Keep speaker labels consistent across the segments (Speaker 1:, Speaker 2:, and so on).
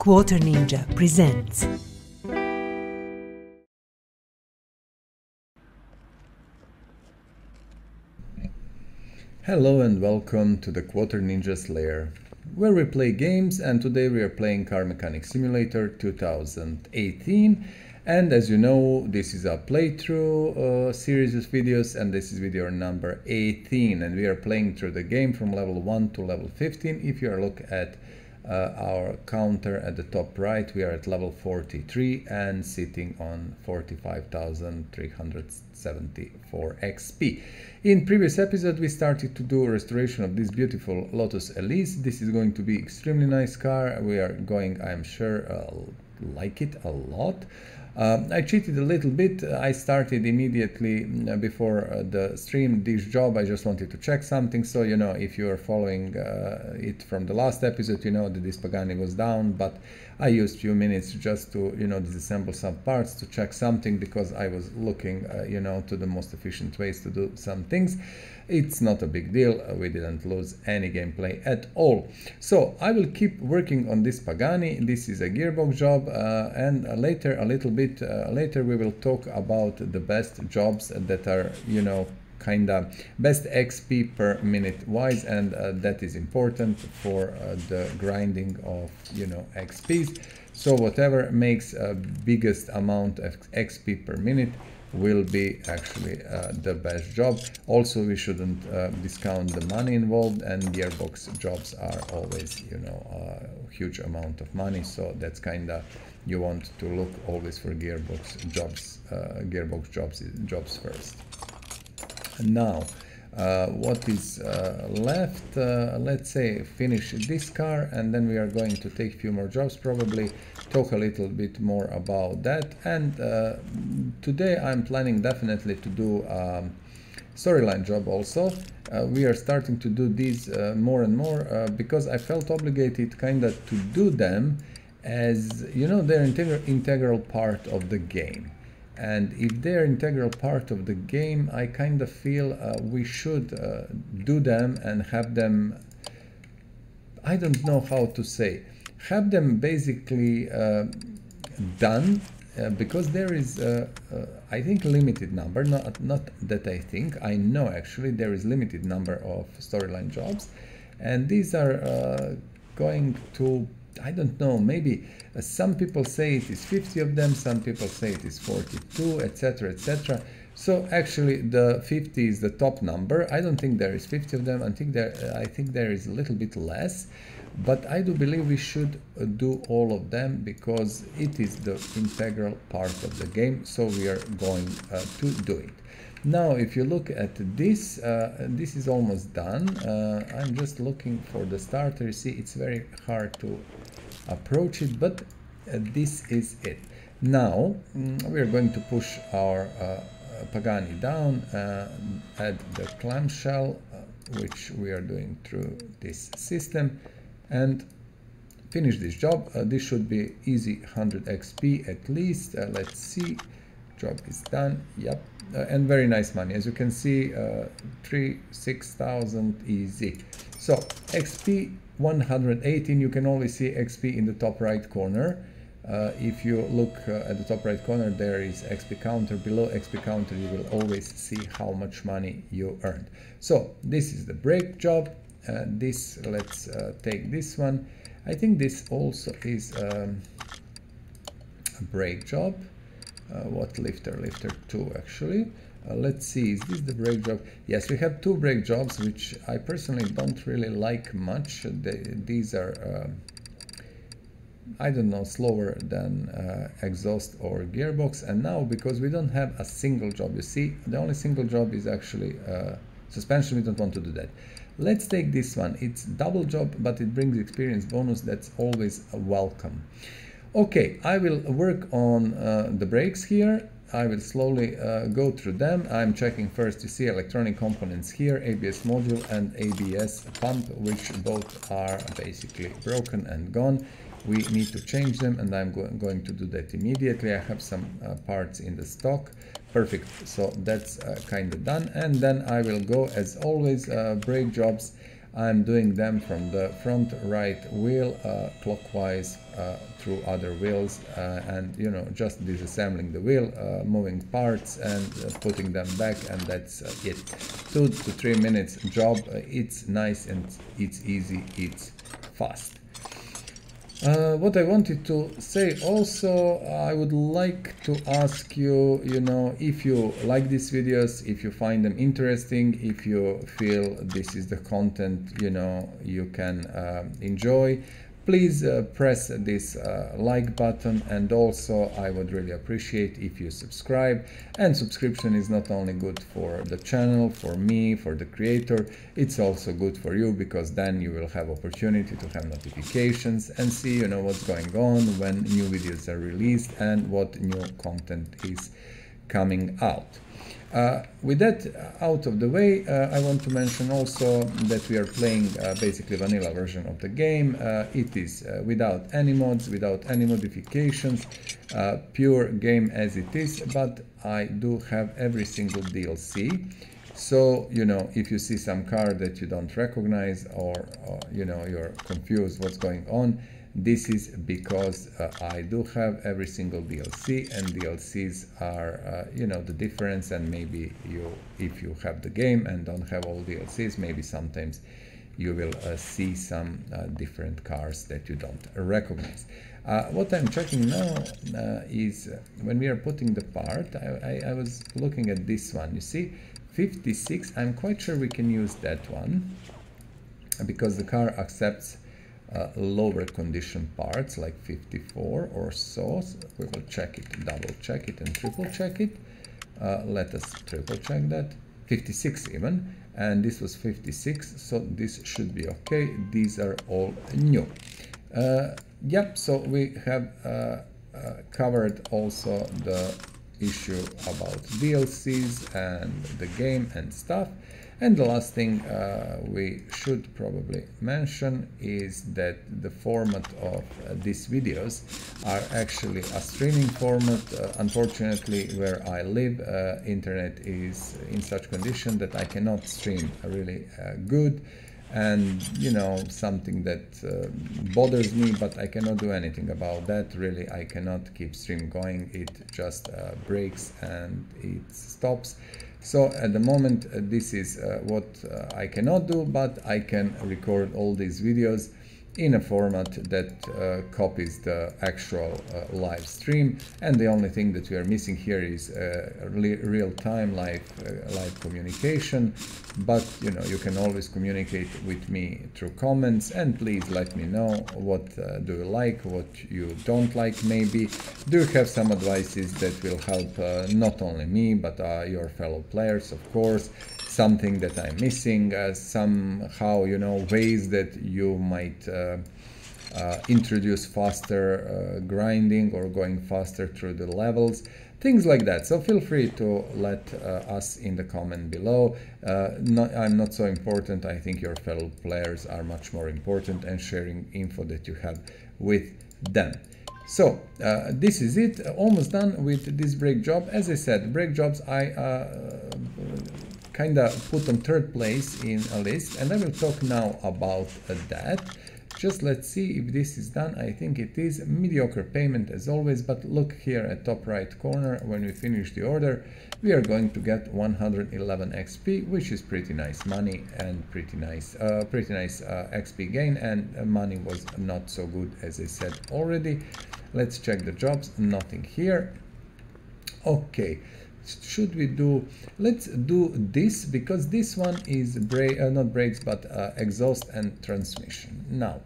Speaker 1: Quarter Ninja presents.
Speaker 2: Hello and welcome to the Quarter Ninja's Lair, where we play games, and today we are playing Car Mechanic Simulator 2018. And as you know, this is a playthrough series of videos, and this is video number 18, and we are playing through the game from level 1 to level 15. If you look at our counter at the top right, we are at level 43 and sitting on 45,374 XP. In previous episode we started to do a restoration of this beautiful Lotus Elise. This is going to be extremely nice car. We are going, I'm sure, like it a lot. I cheated a little bit. I started immediately before the stream this job. I just wanted to check something. So, you know, if you are following it from the last episode, you know that this Pagani was down, but I used few minutes just to, you know, disassemble some parts to check something, because I was looking, you know, to the most efficient ways to do some things. It's not a big deal. We didn't lose any gameplay at all. So I will keep working on this Pagani. This is a gearbox job, and later, a little bit later, we will talk about the best jobs that are, you know, kinda best XP per minute wise, and that is important for the grinding of, you know, XPs. So whatever makes biggest amount of XP per minute will be actually the best job. Also, we shouldn't discount the money involved, and gearbox jobs are always, you know, a huge amount of money. So that's kinda, you want to look always for gearbox jobs first. Now, what is left? Let's say finish this car, and then we are going to take a few more jobs, probably talk a little bit more about that. And today I'm planning definitely to do storyline job also. We are starting to do these more and more because I felt obligated kinda to do them, as you know, they're integral part of the game. And if they're integral part of the game, I kind of feel we should do them and have them, I don't know how to say, have them basically done, because there is, I think, limited number, not that I think, I know actually there is limited number of storyline jobs, and these are going to, I don't know, maybe some people say it is 50 of them, some people say it is 42, etc, etc. So actually the 50 is the top number. I don't think there is 50 of them. I think there is a little bit less, but I do believe we should do all of them, because it is the integral part of the game, so we are going to do it. Now, if you look at this, this is almost done. I'm just looking for the starter. You see, it's very hard to approach it, but this is it. Now, we are going to push our Pagani down, add the clamshell, which we are doing through this system, and finish this job. This should be easy 100 XP at least. Let's see. Job is done. Yep. And very nice money, as you can see, 6,000 easy. So XP 118. You can always see XP in the top right corner. If you look at the top right corner, there is XP counter. Below XP counter, you will always see how much money you earned. So this is the brake job. This, let's take this one. I think this also is a brake job. What lifter? Lifter 2 actually. Let's see, is this the brake job? Yes, we have two brake jobs, which I personally don't really like much. These are, I don't know, slower than exhaust or gearbox. And now, because we don't have a single job, you see, the only single job is actually suspension. We don't want to do that. Let's take this one. It's double job, but it brings experience bonus. That's always welcome. Okay, I will work on the brakes here. I will slowly go through them. I'm checking first to see electronic components here, ABS module and ABS pump, which both are basically broken and gone. We need to change them, and I'm going to do that immediately. I have some parts in the stock. Perfect, so that's kind of done. And then I will go, as always, brake jobs. I'm doing them from the front right wheel clockwise through other wheels, and you know, just disassembling the wheel, moving parts and putting them back, and that's it. 2 to 3 minutes job. It's nice and it's easy, it's fast. What I wanted to say also, I would like to ask you, you know, if you like these videos, if you find them interesting, if you feel this is the content, you know, you can enjoy, please press this like button, and also I would really appreciate if you subscribe. And subscription is not only good for the channel, for me, for the creator, it's also good for you, because then you will have opportunity to have notifications and see, you know, what's going on when new videos are released and what new content is coming out. With that out of the way, I want to mention also that we are playing basically vanilla version of the game. It is without any mods, without any modifications, pure game as it is, but I do have every single DLC. So, you know, if you see some car that you don't recognize, or you know, you're confused what's going on, this is because I do have every single DLC, and DLCs are, you know, the difference. And maybe you, if you have the game and don't have all DLCs, maybe sometimes you will see some different cars that you don't recognize. What I'm checking now is when we are putting the part, I was looking at this one, you see, 56, I'm quite sure we can use that one, because the car accepts lower condition parts like 54 or so. We will check it, double check it and triple check it. Let us triple check that. 56 even, and this was 56, so this should be okay. These are all new. Yep, so we have covered also the issue about DLCs and the game and stuff. And the last thing we should probably mention is that the format of these videos are actually a streaming format. Unfortunately, where I live, internet is in such condition that I cannot stream really good. And you know, something that bothers me, but I cannot do anything about that. Really, I cannot keep stream going. It just breaks and it stops. So at the moment, this is what I cannot do, but I can record all these videos in a format that copies the actual live stream. And the only thing that we are missing here is real-time live communication. But you know, you can always communicate with me through comments, and please let me know what do you like, what you don't like. Maybe do you have some advices that will help not only me but your fellow players, of course. Something that I'm missing, somehow, you know, ways that you might introduce faster grinding or going faster through the levels, things like that. So feel free to let us in the comment below. I'm not so important. I think your fellow players are much more important, and sharing info that you have with them. So this is it, almost done with this brake job. As I said, brake jobs I kind of put on third place in a list, and I will talk now about that. Just let's see if this is done. I think it is. Mediocre payment as always, but look here at top right corner. When we finish the order, we are going to get 111 XP, which is pretty nice money and pretty nice XP gain. And money was not so good, as I said already. Let's check the jobs. Nothing here. Okay. Should we do, let's do this, because this one is not brakes but exhaust and transmission. Now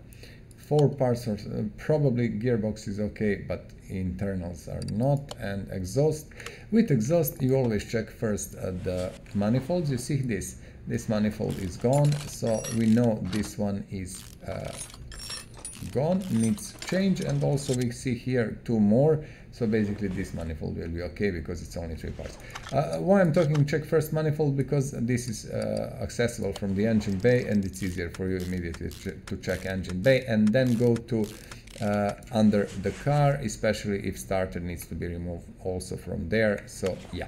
Speaker 2: 4 parts are probably gearbox is okay, but internals are not. And exhaust, with exhaust you always check first the manifolds. You see this manifold is gone, so we know this one is gone, needs change. And also we see here 2 more. So basically this manifold will be okay, because it's only 3 parts. Why I'm talking check first manifold? Because this is accessible from the engine bay, and it's easier for you immediately to check engine bay and then go to under the car, especially if starter needs to be removed also from there. So yeah.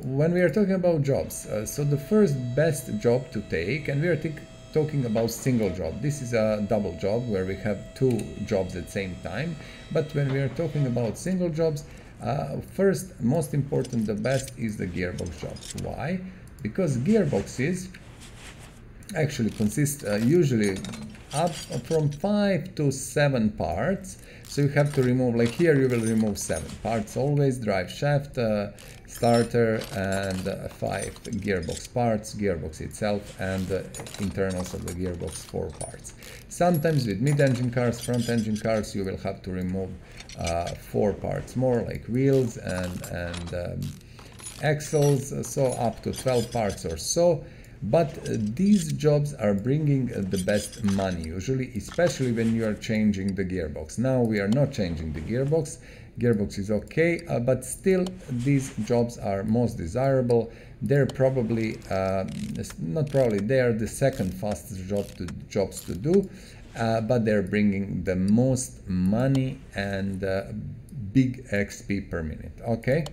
Speaker 2: When we are talking about jobs, so the first best job to take, and we are talking about single job. This is a double job where we have two jobs at the same time. But when we are talking about single jobs, first, most important, the best is the gearbox job. Why? Because gearboxes actually consist usually up from 5 to 7 parts. So you have to remove, like here you will remove 7 parts always: drive shaft, starter, and 5 gearbox parts, gearbox itself, and internals of the gearbox 4 parts. Sometimes with mid-engine cars, front-engine cars, you will have to remove 4 parts more, like wheels and axles, so up to 12 parts or so. But these jobs are bringing the best money usually, especially when you are changing the gearbox. Now we are not changing the gearbox. Gearbox is okay, but still these jobs are most desirable. They're probably, not probably, they are the second fastest jobs to do, but they're bringing the most money and big XP per minute, okay?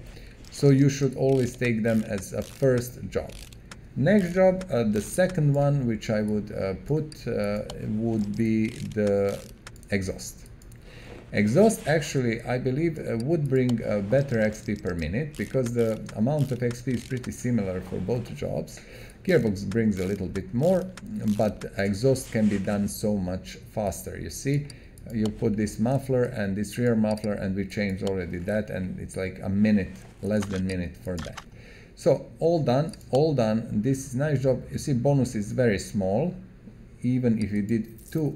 Speaker 2: So you should always take them as a first job. Next job, the second one which I would put would be the exhaust. Exhaust actually, I believe, would bring a better XP per minute, because the amount of XP is pretty similar for both jobs. Gearbox brings a little bit more, but exhaust can be done so much faster. You see, you put this muffler and this rear muffler, and we changed already that, and it's like a minute, less than a minute for that. So all done, all done. This is a nice job. You see, bonus is very small, even if you did 2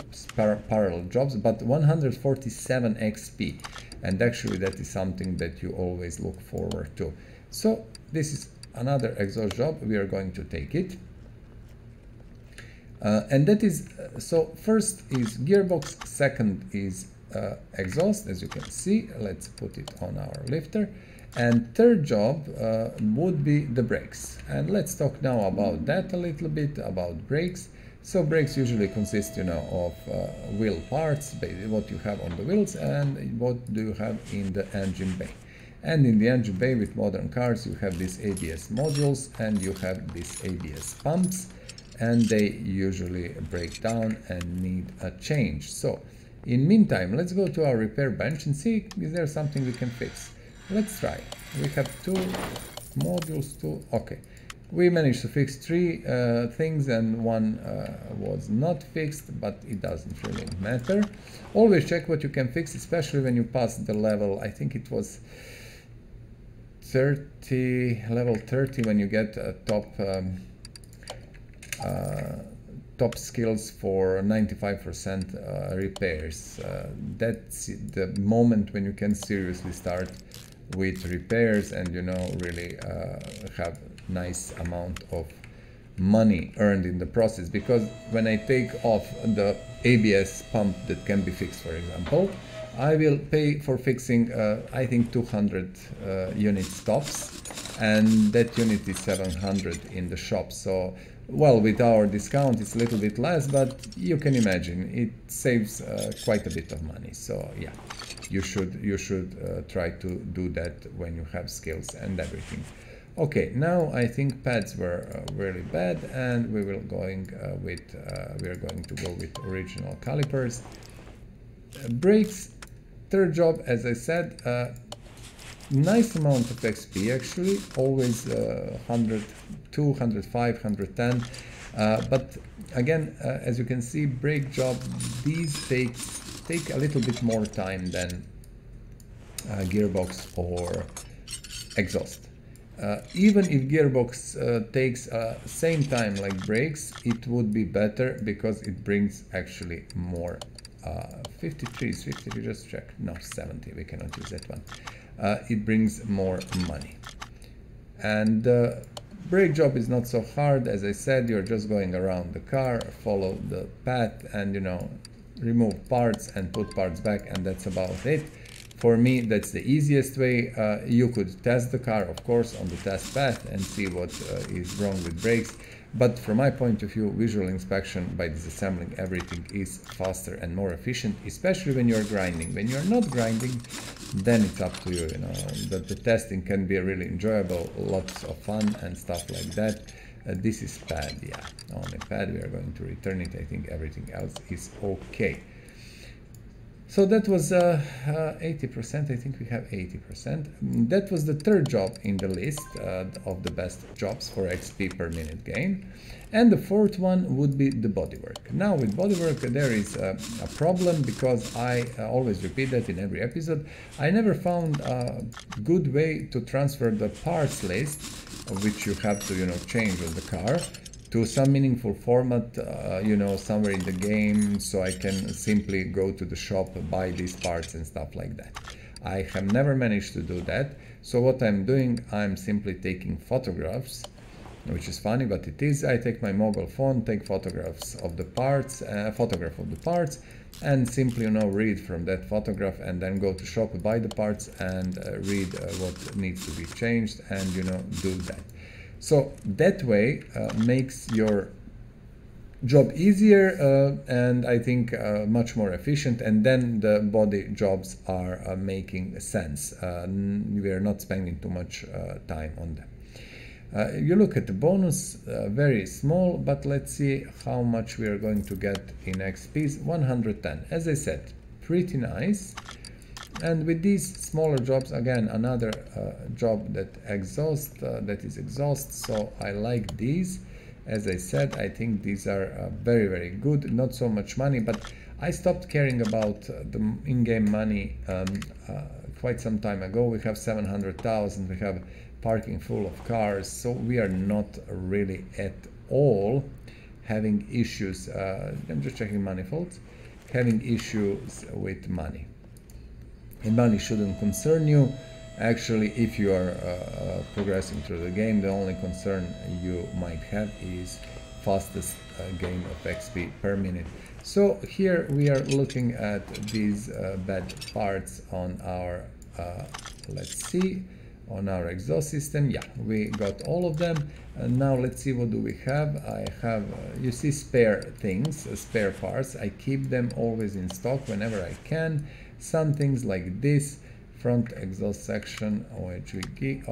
Speaker 2: parallel jobs, but 147 XP, and actually that is something that you always look forward to. So this is another exhaust job. We are going to take it, and that is, so first is gearbox, second is exhaust, as you can see. Let's put it on our lifter. And third job would be the brakes. And let's talk now about that a little bit, about brakes. So brakes usually consist, you know, of wheel parts, what you have on the wheels, and what do you have in the engine bay. And in the engine bay with modern cars, you have these ABS modules and you have these ABS pumps, and they usually break down and need a change. So in meantime, let's go to our repair bench and see, is there something we can fix? Let's try. We have 2 modules, okay. We managed to fix 3 things, and 1 was not fixed, but it doesn't really matter. Always check what you can fix, especially when you pass the level, I think it was 30, level 30, when you get top skills for 95% repairs. That's the moment when you can seriously start with repairs and, you know, really have nice amount of money earned in the process. Because when I take off the ABS pump that can be fixed, for example, I will pay for fixing I think 200 unit stops, and that unit is 700 in the shop. So, well, with our discount it's a little bit less, but you can imagine it saves quite a bit of money. So yeah, you should try to do that when you have skills and everything. Okay, now I think pads were really bad, and we are going to go with original calipers. Brakes, third job, as I said, nice amount of XP actually, always 100, 205, 110, but again, as you can see, brake job, these take a little bit more time than gearbox or exhaust. Even if gearbox takes same time like brakes, it would be better because it brings actually more. 53 is 50, just check. No, 70, we cannot use that one. It brings more money. And brake job is not so hard. As I said, you're just going around the car, follow the path, and, you know, remove parts and put parts back, and that's about it. For me, that's the easiest way. You could test the car, of course, on the test path and see what is wrong with brakes. But from my point of view, visual inspection by disassembling everything is faster and more efficient, especially when you're grinding. When you're not grinding, then it's up to you, you know. The testing can be really enjoyable, lots of fun and stuff like that. This is pad, yeah, only pad. We are going to return it. I think everything else is okay. So that was 80%. I think we have 80%. That was the third job in the list of the best jobs for XP per minute gain. And the fourth one would be the bodywork. Now with bodywork there is a problem, because I always repeat that in every episode. I never found a good way to transfer the parts list, which you have to, change on the car, to some meaningful format, somewhere in the game, so I can simply go to the shop, buy these parts and stuff like that. I have never managed to do that. So what I'm doing, I'm simply taking photographs, which is funny, but it is. I take my mobile phone, take photographs of the parts, and simply, read from that photograph, and then go to shop, buy the parts, and read what needs to be changed, and do that. So that way makes your job easier and I think much more efficient, and then the body jobs are making sense. We are not spending too much time on them. You look at the bonus, very small, but let's see how much we are going to get in XPs. 110, as I said, pretty nice. And with these smaller jobs, again, another job that is exhaust, so I like these. As I said, I think these are very, very good. Not so much money, but I stopped caring about the in-game money quite some time ago. We have 700,000, we have parking full of cars, so we are not really at all having issues. I'm just checking manifolds, having issues with money. And money shouldn't concern you. Actually, if you are progressing through the game, the only concern you might have is fastest gain of XP per minute. So here we are looking at these bad parts on our, let's see, on our exhaust system. Yeah, we got all of them. And now let's see, what do we have? I have, you see, spare things, spare parts. I keep them always in stock whenever I can. Some things like this, front exhaust section, OHG,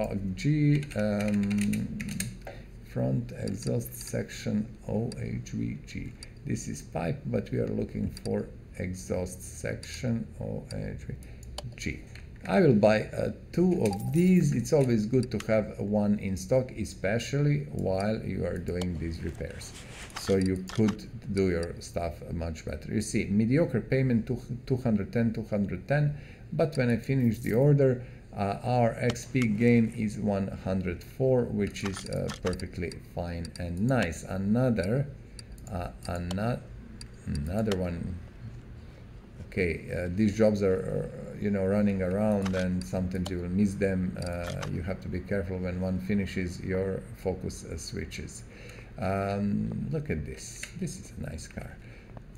Speaker 2: front exhaust section, OHVG. This is pipe, but we are looking for exhaust section, OHVG. I will buy 2 of these. It's always good to have one in stock, especially while you are doing these repairs. So you could do your stuff much better. You see, mediocre payment 210, 210, but when I finish the order, our XP gain is 104, which is perfectly fine and nice. Another one. Okay, these jobs are running around, and sometimes you will miss them. You have to be careful when one finishes, your focus switches. Look at this. This is a nice car.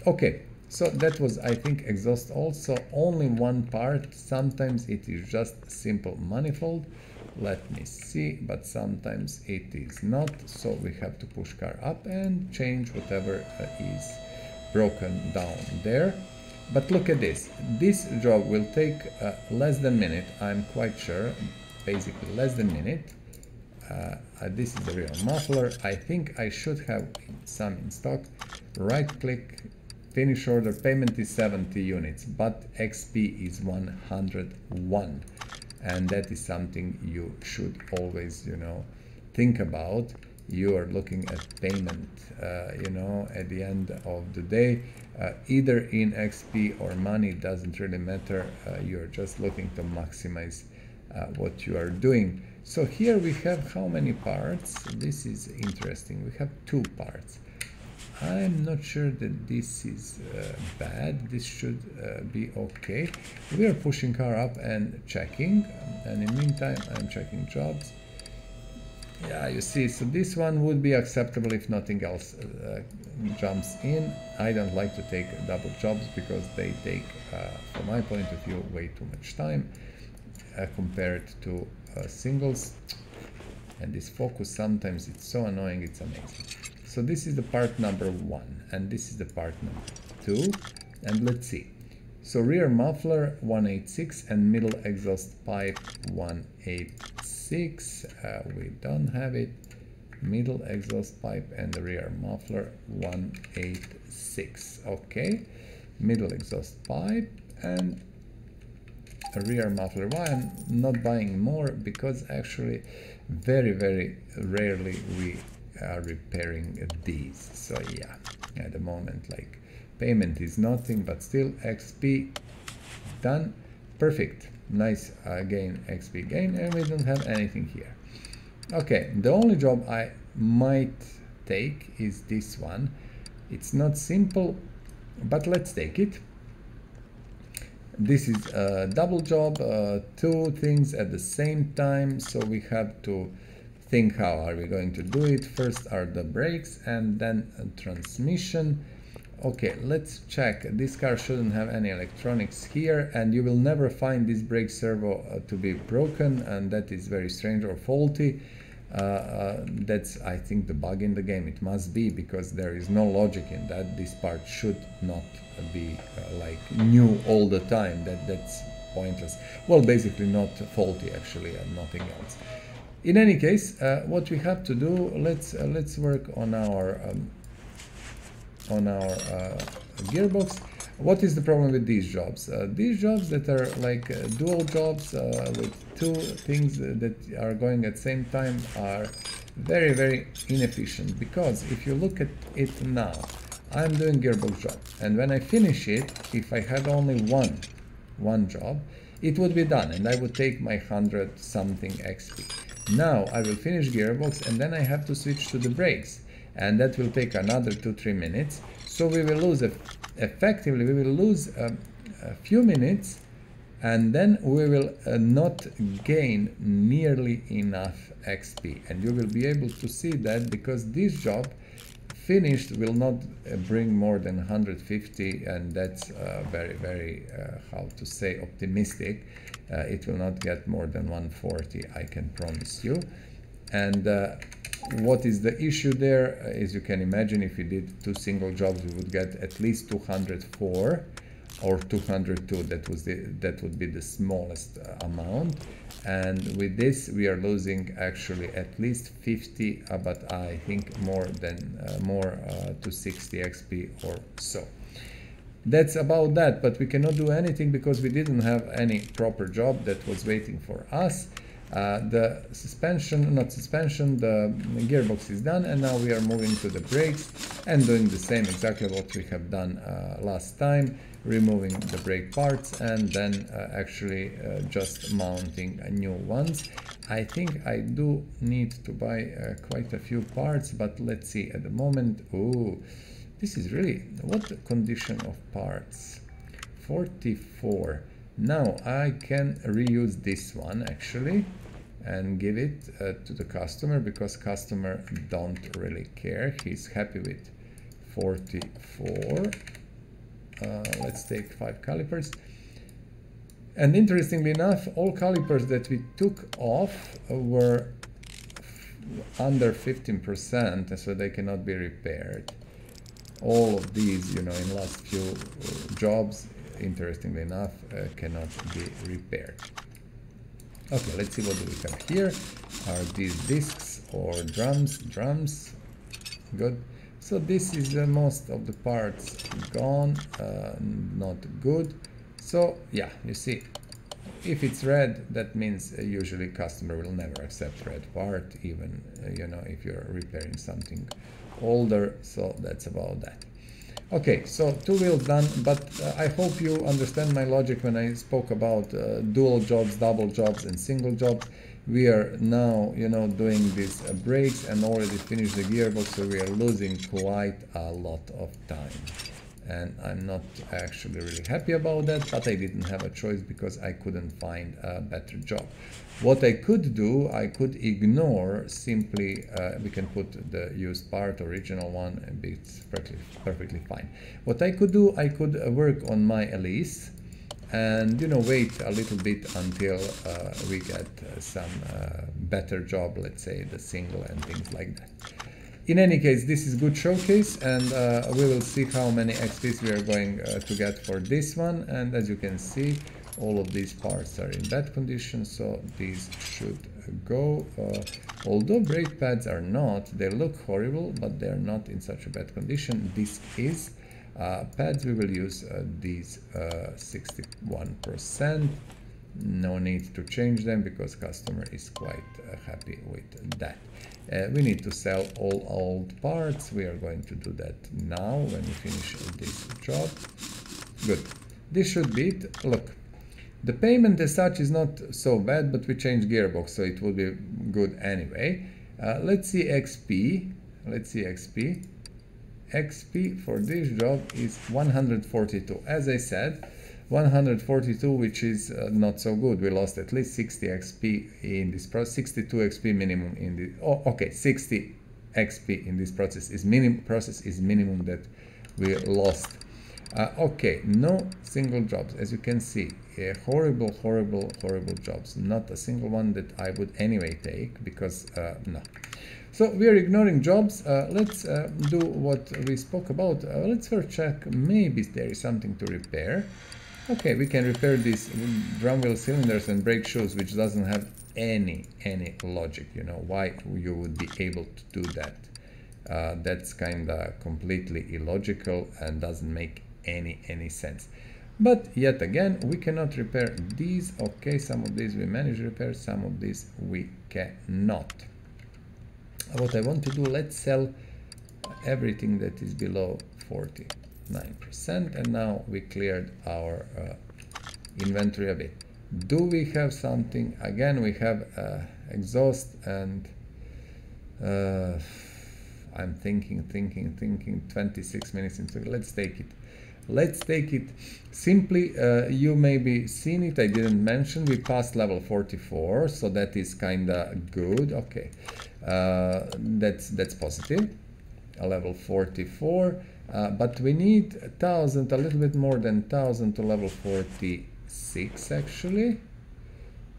Speaker 2: Okay, so that was, I think, exhaust also. Only one part. Sometimes it is just simple manifold. Let me see, but sometimes it is not. So we have to push car up and change whatever is broken down there. But look at this. This job will take less than a minute, I'm quite sure, basically less than a minute. This is the rear muffler. I think I should have some in stock. Right click, finish order, payment is 70 units, but XP is 101. And that is something you should always, think about. You are looking at payment, at the end of the day, either in XP or money, doesn't really matter. You're just looking to maximize what you are doing. So here we have how many parts? This is interesting. We have 2 parts. I'm not sure that this is bad. This should be okay. We are pushing car up and checking, and in the meantime I'm checking jobs. Yeah, you see, so this one would be acceptable if nothing else jumps in. I don't like to take double jobs because they take, from my point of view, way too much time compared to singles. And this focus, sometimes it's so annoying, it's amazing. So this is the part number 1, and this is the part number 2. And let's see. So rear muffler 186 and middle exhaust pipe 186. We don't have it. middle exhaust pipe and the rear muffler 186. Okay, middle exhaust pipe and a rear muffler. Why I'm not buying more? Because actually very rarely we are repairing these. So yeah, at the moment like payment is nothing, but still XP done. Perfect, nice gain, XP gain, and we don't have anything here. Okay, the only job I might take is this one. It's not simple, but let's take it. This is a double job, two things at the same time, so we have to think how are we going to do it. First are the brakes and then a transmission. Okay, let's check. This car shouldn't have any electronics here, and you will never find this brake servo to be broken, and that is very strange or faulty. That's, I think, the bug in the game. It must be, because there is no logic in that. This part should not be like new all the time. That's pointless. Well, basically not faulty actually, and nothing else. In any case, what we have to do, let's work on our gearbox. What is the problem with these jobs? These jobs that are like dual jobs with two things that are going at the same time are very inefficient, because if you look at it now, I'm doing gearbox job, and when I finish it, if I had only one job, it would be done and I would take my 100 something XP. Now I will finish gearbox and then I have to switch to the brakes, and that will take another 2-3 minutes. So we will lose effectively we will lose a few minutes, and then we will not gain nearly enough XP. And you will be able to see that, because this job finished will not bring more than 150, and that's very how to say, optimistic. It will not get more than 140, I can promise you. And what is the issue there? As you can imagine, if we did two single jobs, we would get at least 204 or 202. That would be the smallest amount. And with this, we are losing actually at least 50, but I think more to 60 XP or so. That's about that, but we cannot do anything because we didn't have any proper job that was waiting for us. The gearbox is done, and now we are moving to the brakes and doing the same, exactly what we have done last time, removing the brake parts and then actually just mounting new ones. I think I do need to buy quite a few parts, but let's see at the moment. Ooh, this is really, what condition of parts? 44. Now I can reuse this one actually and give it to the customer, because customer don't really care. He's happy with 44. Let's take 5 calipers. And interestingly enough, all calipers that we took off were under 15%, so they cannot be repaired. All of these, you know, in last few jobs, interestingly enough, cannot be repaired. Okay, let's see what do we have here. Are these discs or drums? Drums, good. So this is most of the parts gone, not good. So yeah, you see, if it's red, that means usually customer will never accept red part, even you know, if you're repairing something older. So that's about that. Okay, so 2 wheels done, but I hope you understand my logic when I spoke about dual jobs, double jobs and single jobs. We are now, you know, doing these brakes and already finished the gearbox, so we are losing quite a lot of time. And I'm not actually really happy about that, but I didn't have a choice because I couldn't find a better job. What I could do, I could ignore simply, we can put the used part, original one, and it's perfectly fine. What I could do, I could work on my Elise and, you know, wait a little bit until we get some better job, let's say the single and things like that. In any case, this is good showcase, and we will see how many XPs we are going to get for this one. And as you can see, all of these parts are in bad condition, so these should go. Although brake pads are not, they look horrible, but they are not in such a bad condition. This is pads. We will use these 61%. No need to change them because customer is quite happy with that. We need to sell all old parts. We are going to do that now when we finish this job. Good. This should be it. Look, the payment as such is not so bad, but we changed gearbox, so it will be good anyway. Let's see XP. Let's see XP. XP for this job is 142. As I said, 142, which is not so good. We lost at least 60 XP in this process, 62 XP minimum in the, oh, okay, 60 XP in this process is minimum that we lost. Okay, no single jobs, as you can see, horrible jobs. Not a single one that I would anyway take, because no. So we are ignoring jobs. Let's do what we spoke about. Let's first check, maybe there is something to repair. Okay, we can repair these drum wheel cylinders and brake shoes, which doesn't have any logic, you know, why you would be able to do that. That's kinda completely illogical and doesn't make any sense. But yet again, we cannot repair these. Okay, some of these we manage to repair, some of these we cannot. What I want to do, let's sell everything that is below 49%, and now we cleared our inventory a bit. Do we have something? Again, we have exhaust, and I'm thinking 26 minutes into it. Let's take it. Let's take it. Simply, you maybe seen it, I didn't mention, we passed level 44, so that is kinda good. Okay, that's positive. A level 44, but we need 1,000, a little bit more than 1,000 to level 46 actually.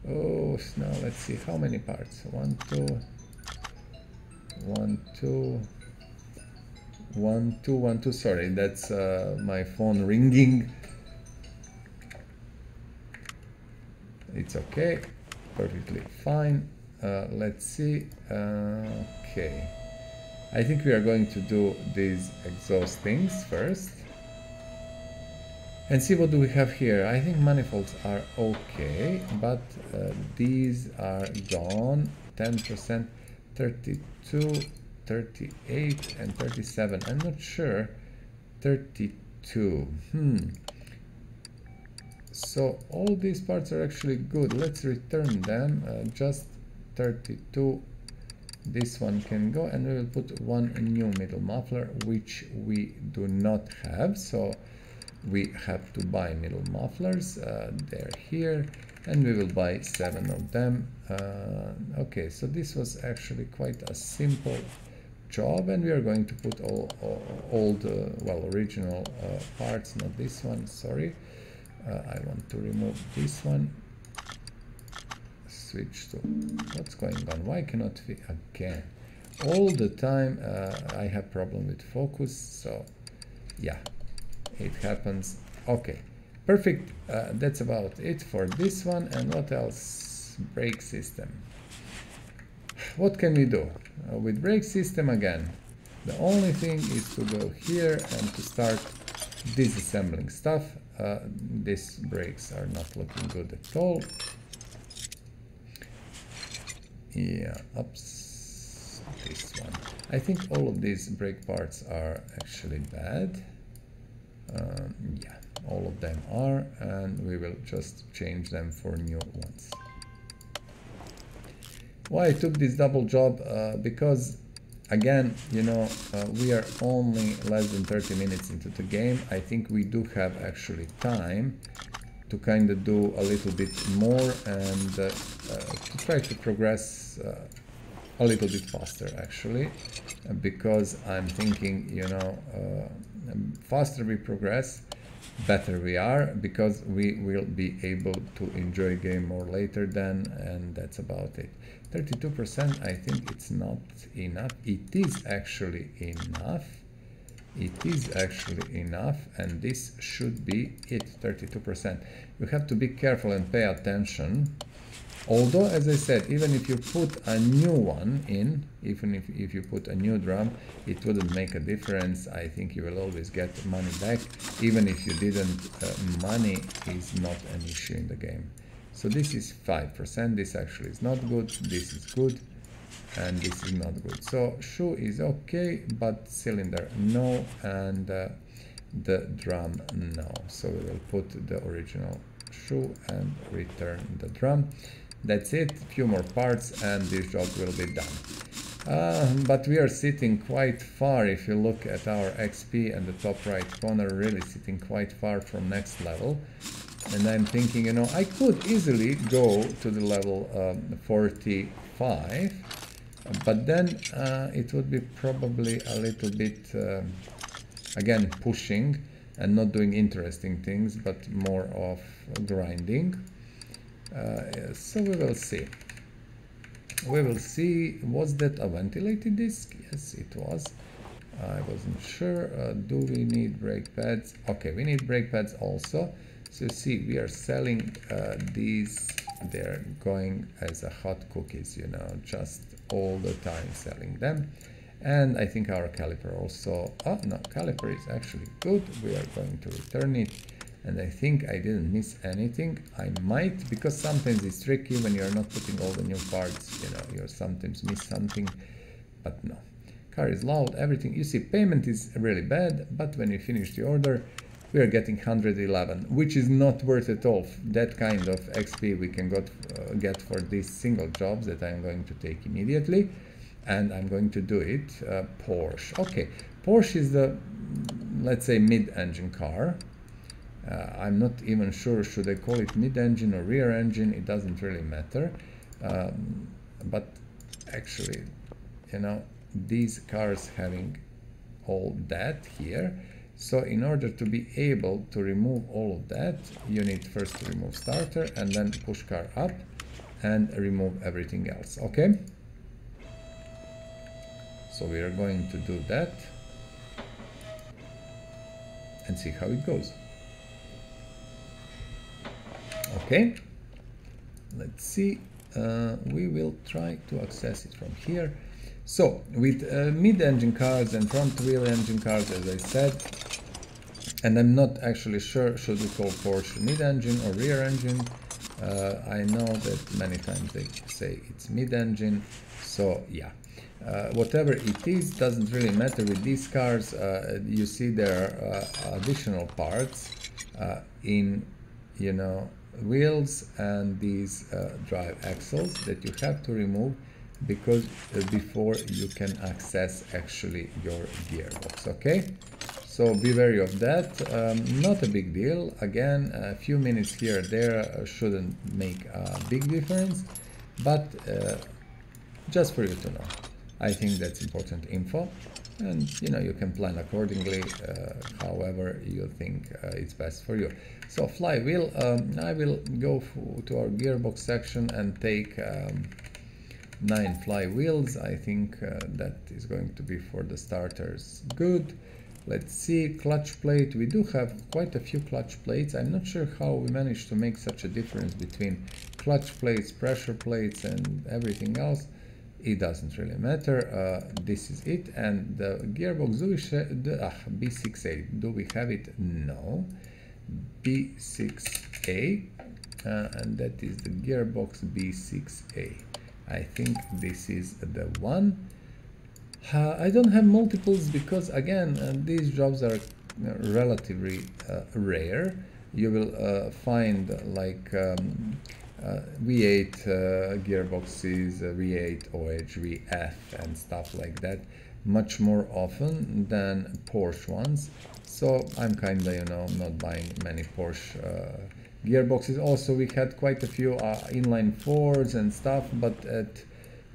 Speaker 2: Oh, now let's see how many parts. 1, 2, 1, 2, 1, 2, 1, 2. Sorry, that's my phone ringing. It's okay, perfectly fine. Let's see. Okay, I think we are going to do these exhaust things first and see what do we have here. I think manifolds are okay, but these are gone. 10%, 32, 38 and 37. I'm not sure. 32. So all these parts are actually good. Let's return them. Just 32. This one can go, and we will put one new middle muffler, which we do not have. So we have to buy middle mufflers. They're here, and we will buy 7 of them. Okay, so this was actually quite a simple job, and we are going to put all old, well, original parts, not this one, sorry. I want to remove this one. Switch to, what's going on? Why cannot we again? All the time I have problem with focus, so yeah, it happens. Okay, perfect. That's about it for this one. And what else? Brake system. What can we do with brake system? Again, the only thing is to go here and to start disassembling stuff. These brakes are not looking good at all. Yeah, oops, this one. I think all of these brake parts are actually bad. Yeah, all of them are, and we will just change them for new ones. Why I took this double job? Because again, you know, we are only less than 30 minutes into the game. I think we do have actually time to kind of do a little bit more and to try to progress a little bit faster actually, because I'm thinking, you know, faster we progress, better we are, because we will be able to enjoy game more later then, and that's about it. 32%, I think it's not enough. It is actually enough. It is actually enough, and this should be it. 32%. You have to be careful and pay attention Although, as I said, even if you put a new one in, even if you put a new drum, it wouldn't make a difference. I think you will always get money back. Even if you didn't, money is not an issue in the game. So this is 5%. This actually is not good. This is good. And this is not good. So shoe is okay, but cylinder no, and the drum no. So we will put the original shoe and return the drum. That's it, few more parts and this job will be done. But we are sitting quite far. If you look at our XP and the top right corner, really sitting quite far from next level. And I'm thinking, you know, I could easily go to the level 45, but then it would be probably a little bit, again, pushing and not doing interesting things, but more of grinding. So we will see. We will see. Was that a ventilated disc? Yes, it was. I wasn't sure. Do we need brake pads? Okay, we need brake pads also. So see, we are selling these. They're going as a hot cookies, you know, just all the time selling them. And I think our caliper also. Oh no, caliper is actually good. We are going to return it. And I think I didn't miss anything. I might, because sometimes it's tricky when you're not putting all the new parts, you know, you sometimes miss something, but no. Car is loud, everything. You see, payment is really bad, but when you finish the order, we are getting 111, which is not worth it all. That kind of XP we can get for these single jobs that I'm going to take immediately. And I'm going to do it. Porsche. Okay, Porsche is the, let's say, mid-engine car. I'm not even sure, should I call it mid-engine or rear engine, it doesn't really matter. But actually, you know, these cars having all that here. So in order to be able to remove all of that, you need first to remove starter and then push car up and remove everything else, okay? So we are going to do that and see how it goes. Okay, let's see. We will try to access it from here. So with mid-engine cars and front-wheel engine cars, as I said, and I'm not actually sure should we call Porsche mid-engine or rear engine. I know that many times they say it's mid-engine, so yeah. Whatever it is doesn't really matter with these cars. You see there are additional parts in, you know, wheels and these drive axles that you have to remove because before you can access actually your gearbox, okay? So be wary of that. Not a big deal. Again, a few minutes here or there shouldn't make a big difference, but just for you to know. I think that's important info, and you know, you can plan accordingly, however you think it's best for you. So flywheel, I will go to our gearbox section and take 9 flywheels. I think that is going to be for the starters good. Let's see, clutch plate. We do have quite a few clutch plates. I'm not sure how we managed to make such a difference between clutch plates, pressure plates and everything else. It doesn't really matter. This is it. And the gearbox, do we share the B6A? Do we have it? No. B6A, and that is the gearbox B6A. I think this is the one. I don't have multiples because again these jobs are relatively rare. You will find like V8 gearboxes, V8 OH, VF and stuff like that much more often than Porsche ones. So I'm kinda, you know, not buying many Porsche gearboxes. Also, we had quite a few inline fours and stuff, but at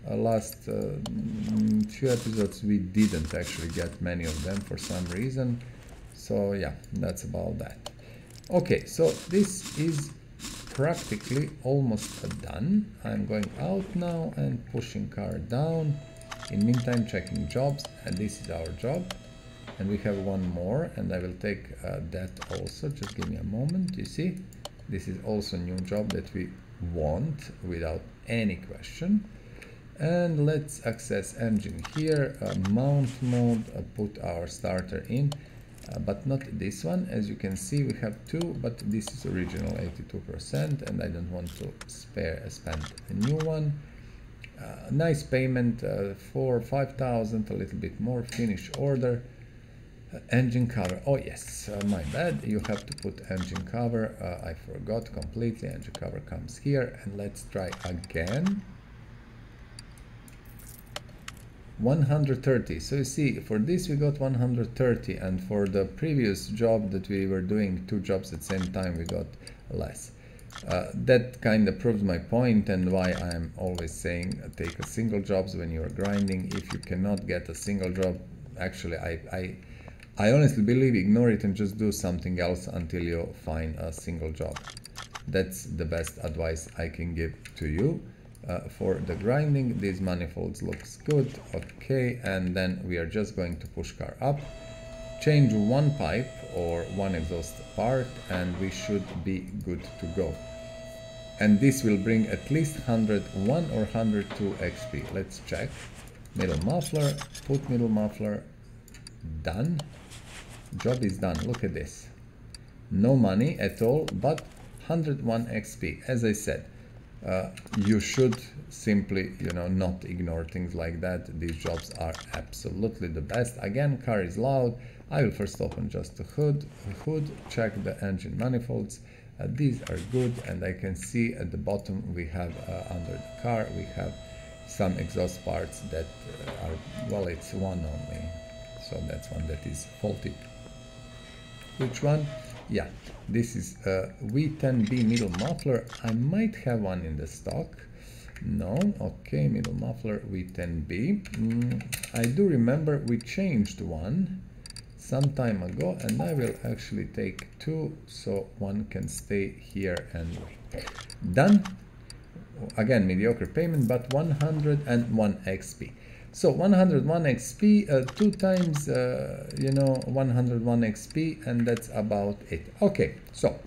Speaker 2: last few episodes we didn't actually get many of them for some reason. So yeah, that's about that. Okay, so this is practically almost done. I'm going out now and pushing car down. In meantime, checking jobs, and this is our job. And we have one more, and I will take that also. Just give me a moment. You see, this is also a new job that we want without any question. And let's access engine here, mount mode, put our starter in, but not this one. As you can see, we have two, but this is original 82%, and I don't want to spend a new one. Nice payment for 5,000, a little bit more. Finish order. Engine cover. Oh yes, my bad. You have to put engine cover. I forgot completely. Engine cover comes here, and let's try again. 130. So you see, for this we got 130, and for the previous job that we were doing, two jobs at the same time, we got less. That kind of proves my point, and why I'm always saying take a single jobs when you're grinding. If you cannot get a single job, actually I honestly believe ignore it and just do something else until you find a single job. That's the best advice I can give to you. For the grinding, these manifolds looks good. Okay, and then we are just going to push car up, change one pipe or one exhaust part, and we should be good to go. And this will bring at least 101 or 102 XP. Let's check. Middle muffler, put middle muffler, done. Job is done. Look at this. No money at all, but 101 XP. As I said, you should simply, not ignore things like that. These jobs are absolutely the best. Again, car is loud. I will first open just the hood, check the engine manifolds. These are good, and I can see at the bottom we have under the car we have some exhaust parts that are, well, it's one only, so that's one that is faulty. Which one? Yeah, this is V10B middle muffler. I might have one in the stock. No, okay, middle muffler V10B. I do remember we changed one some time ago, and I will actually take two so one can stay here and wait. Done. Again, mediocre payment, but 101 XP. So 101 XP, 2 times 101 XP, and that's about it. Okay, so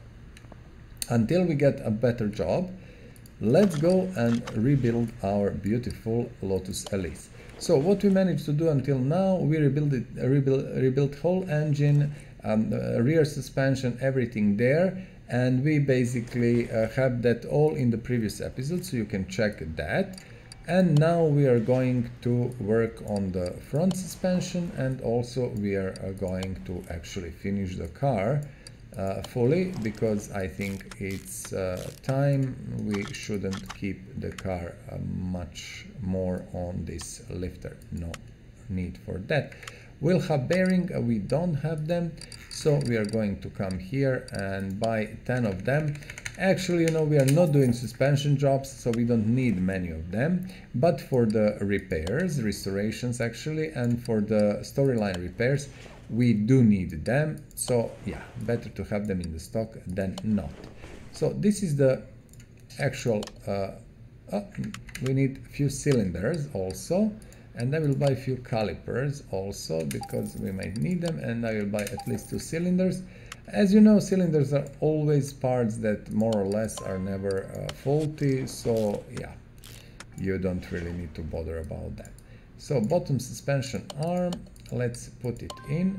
Speaker 2: until we get a better job, let's go and rebuild our beautiful Lotus Elise. So what we managed to do until now, we rebuilt whole engine, rear suspension, everything there, and we basically have that all in the previous episode, so you can check that. And now we are going to work on the front suspension, and also we are going to actually finish the car fully, because I think it's time. We shouldn't keep the car much more on this lifter. No need for that. We'll have bearing, we don't have them, so we are going to come here and buy 10 of them. Actually, we are not doing suspension jobs, so we don't need many of them, but for the repairs, restorations actually, and for the storyline repairs, we do need them. So yeah, better to have them in the stock than not. So this is the actual, we need a few cylinders also, and I will buy a few calipers also because we might need them, and I will buy at least 2 cylinders. As you know, cylinders are always parts that more or less are never faulty, so yeah, you don't really need to bother about that. So bottom suspension arm, let's put it in.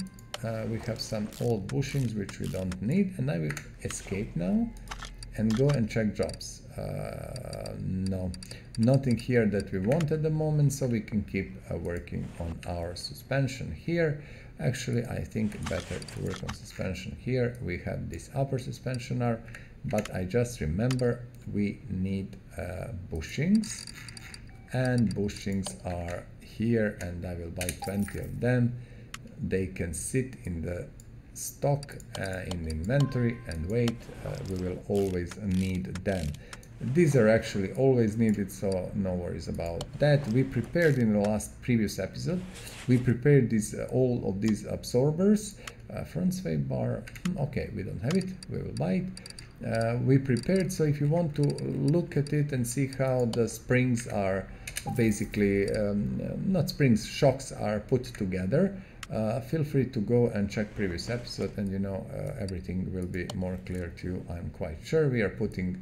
Speaker 2: We have some old bushings which we don't need, and I will escape now and go and check jobs. No, nothing here that we want at the moment, so we can keep working on our suspension here. Actually, I think better to work on suspension here. We have this upper suspension arm, but I just remember we need bushings, and bushings are here, and I will buy 20 of them. They can sit in the stock in the inventory and wait. We will always need them. These are actually always needed, so no worries about that. We prepared in the previous episode, we prepared all of these absorbers. Front sway bar, okay, we don't have it, we will buy it. We prepared, so if you want to look at it and see how the springs are basically, not springs, shocks are put together, feel free to go and check previous episode, and everything will be more clear to you, I'm quite sure. We are putting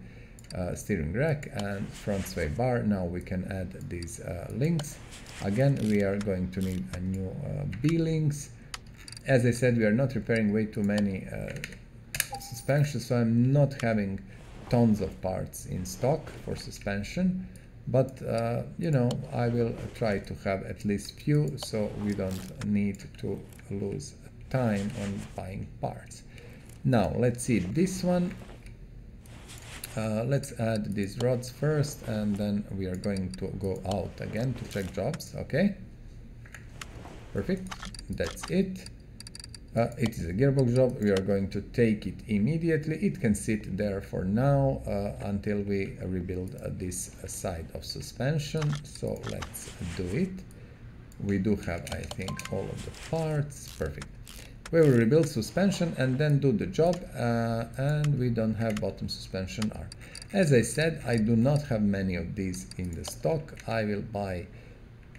Speaker 2: steering rack and front sway bar. Now we can add these links. Again, we are going to need a new B-links. As I said, we are not repairing way too many suspensions, so I'm not having tons of parts in stock for suspension, but you know, I will try to have at least few, so we don't need to lose time on buying parts. Now let's see this one. Let's add these rods first, and then we are going to go out again to check jobs. Okay, perfect, that's it. It is a gearbox job. We are going to take it immediately. It can sit there for now until we rebuild this side of suspension. So let's do it. We do have, I think, all of the parts. Perfect. We will rebuild suspension and then do the job, and we don't have bottom suspension arm. As I said, I do not have many of these in the stock. I will buy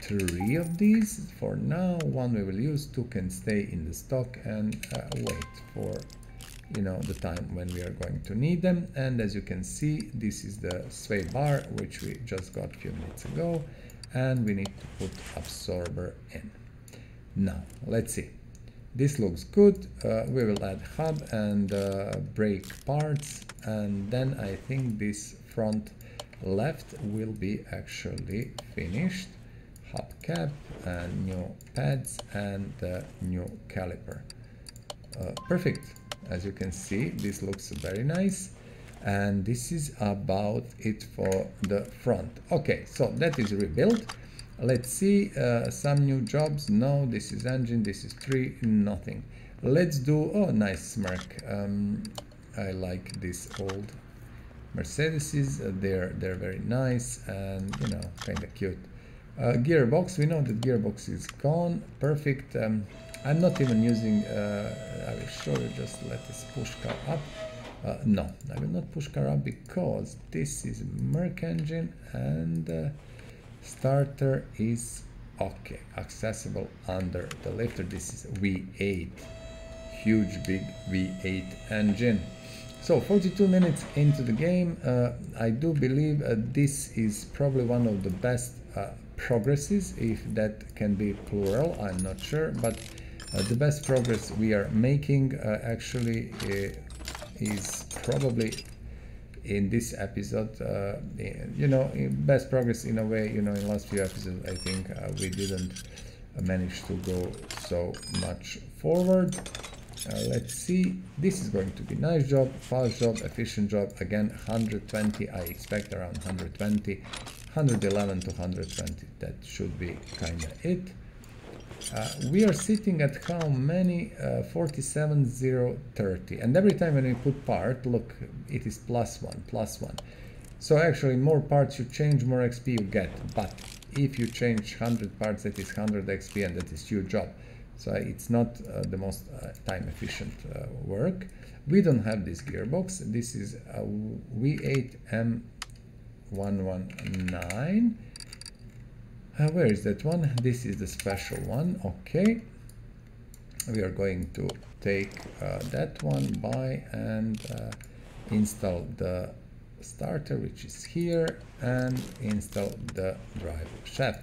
Speaker 2: 3 of these for now. 1 we will use, 2 can stay in the stock and wait for, you know, the time when we are going to need them. And as you can see, this is the sway bar which we just got a few minutes ago, and we need to put absorber in. Now let's see, this looks good. We will add hub and brake parts, and then I think this front left will be actually finished. Hubcap and new pads and the new caliper. Perfect. As you can see, this looks very nice, and this is about it for the front. Okay, so that is rebuilt. Let's see some new jobs. No, this is engine, this is 3, nothing. Let's do, oh, nice smirk. I like these old Mercedes. They're very nice and, you know, kind of cute. Gearbox, we know that gearbox is gone. Perfect. I'm not even using, I will show you, just let this push car up. No, I will not push car up because this is Merc engine, and starter is okay, accessible under the lifter. This is V8, huge big V8 engine. So 42 minutes into the game, I do believe this is probably one of the best progresses, if that can be plural, I'm not sure, but the best progress we are making actually is probably in this episode. You know, best progress in a way, you know, in last few episodes I think we didn't manage to go so much forward. Let's see, this is going to be nice job, fast job, efficient job. Again, 120, I expect around 120, 111 to 120, that should be kind of it. We are sitting at how many? 47,030, and every time when we put part, look, it is +1. So actually more parts you change, more XP you get, but if you change 100 parts, that is 100 XP, and that is your job. So it's not the most time efficient work. We don't have this gearbox. This is a V8 M198. Where is that one? This is the special one. Okay. We are going to take that one by and install the starter, which is here, and install the drive shaft.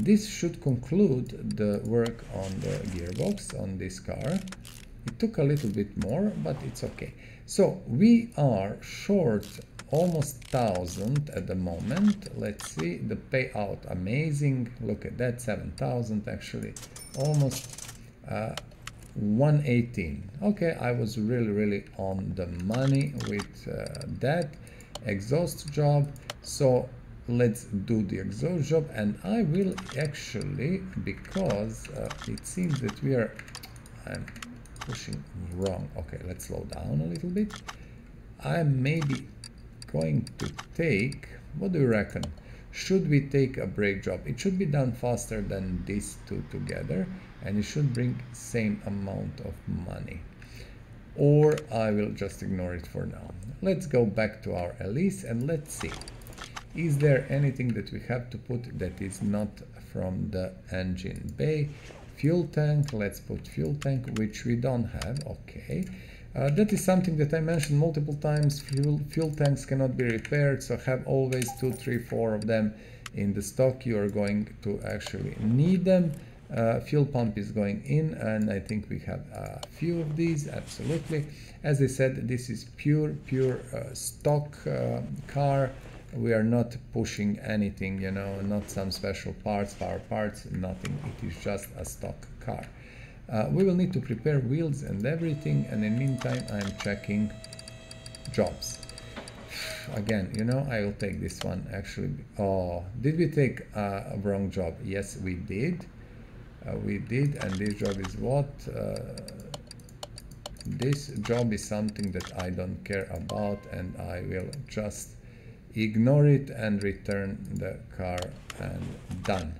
Speaker 2: This should conclude the work on the gearbox on this car. It took a little bit more, but it's okay. So we are short almost 1,000 at the moment. Let's see the payout, amazing. Look at that, 7,000 actually, almost 118. Okay, I was really on the money with that exhaust job. So let's do the exhaust job, and I will actually, because it seems that we are, I'm pushing wrong. Okay, let's slow down a little bit. I'm maybe going to take, what do you reckon? Should we take a brake job? It should be done faster than these two together, and it should bring same amount of money. Or I will just ignore it for now. Let's go back to our Elise and let's see. Is there anything that we have to put that is not from the engine bay? Fuel tank, let's put fuel tank, which we don't have. Okay. That is something that I mentioned multiple times. Fuel tanks cannot be repaired, so have always 2, 3, 4 of them in the stock. You are going to actually need them. Fuel pump is going in, and I think we have a few of these, absolutely. As I said, this is pure stock car. We are not pushing anything, you know, not some special parts, power parts, nothing. It is just a stock car. We will need to prepare wheels and everything, and in the meantime I'm checking jobs. Again, you know, I will take this one actually. Oh, did we take a wrong job? Yes, we did. We did, and this job is what? This job is something that I don't care about, and I will just ignore it and return the car and done.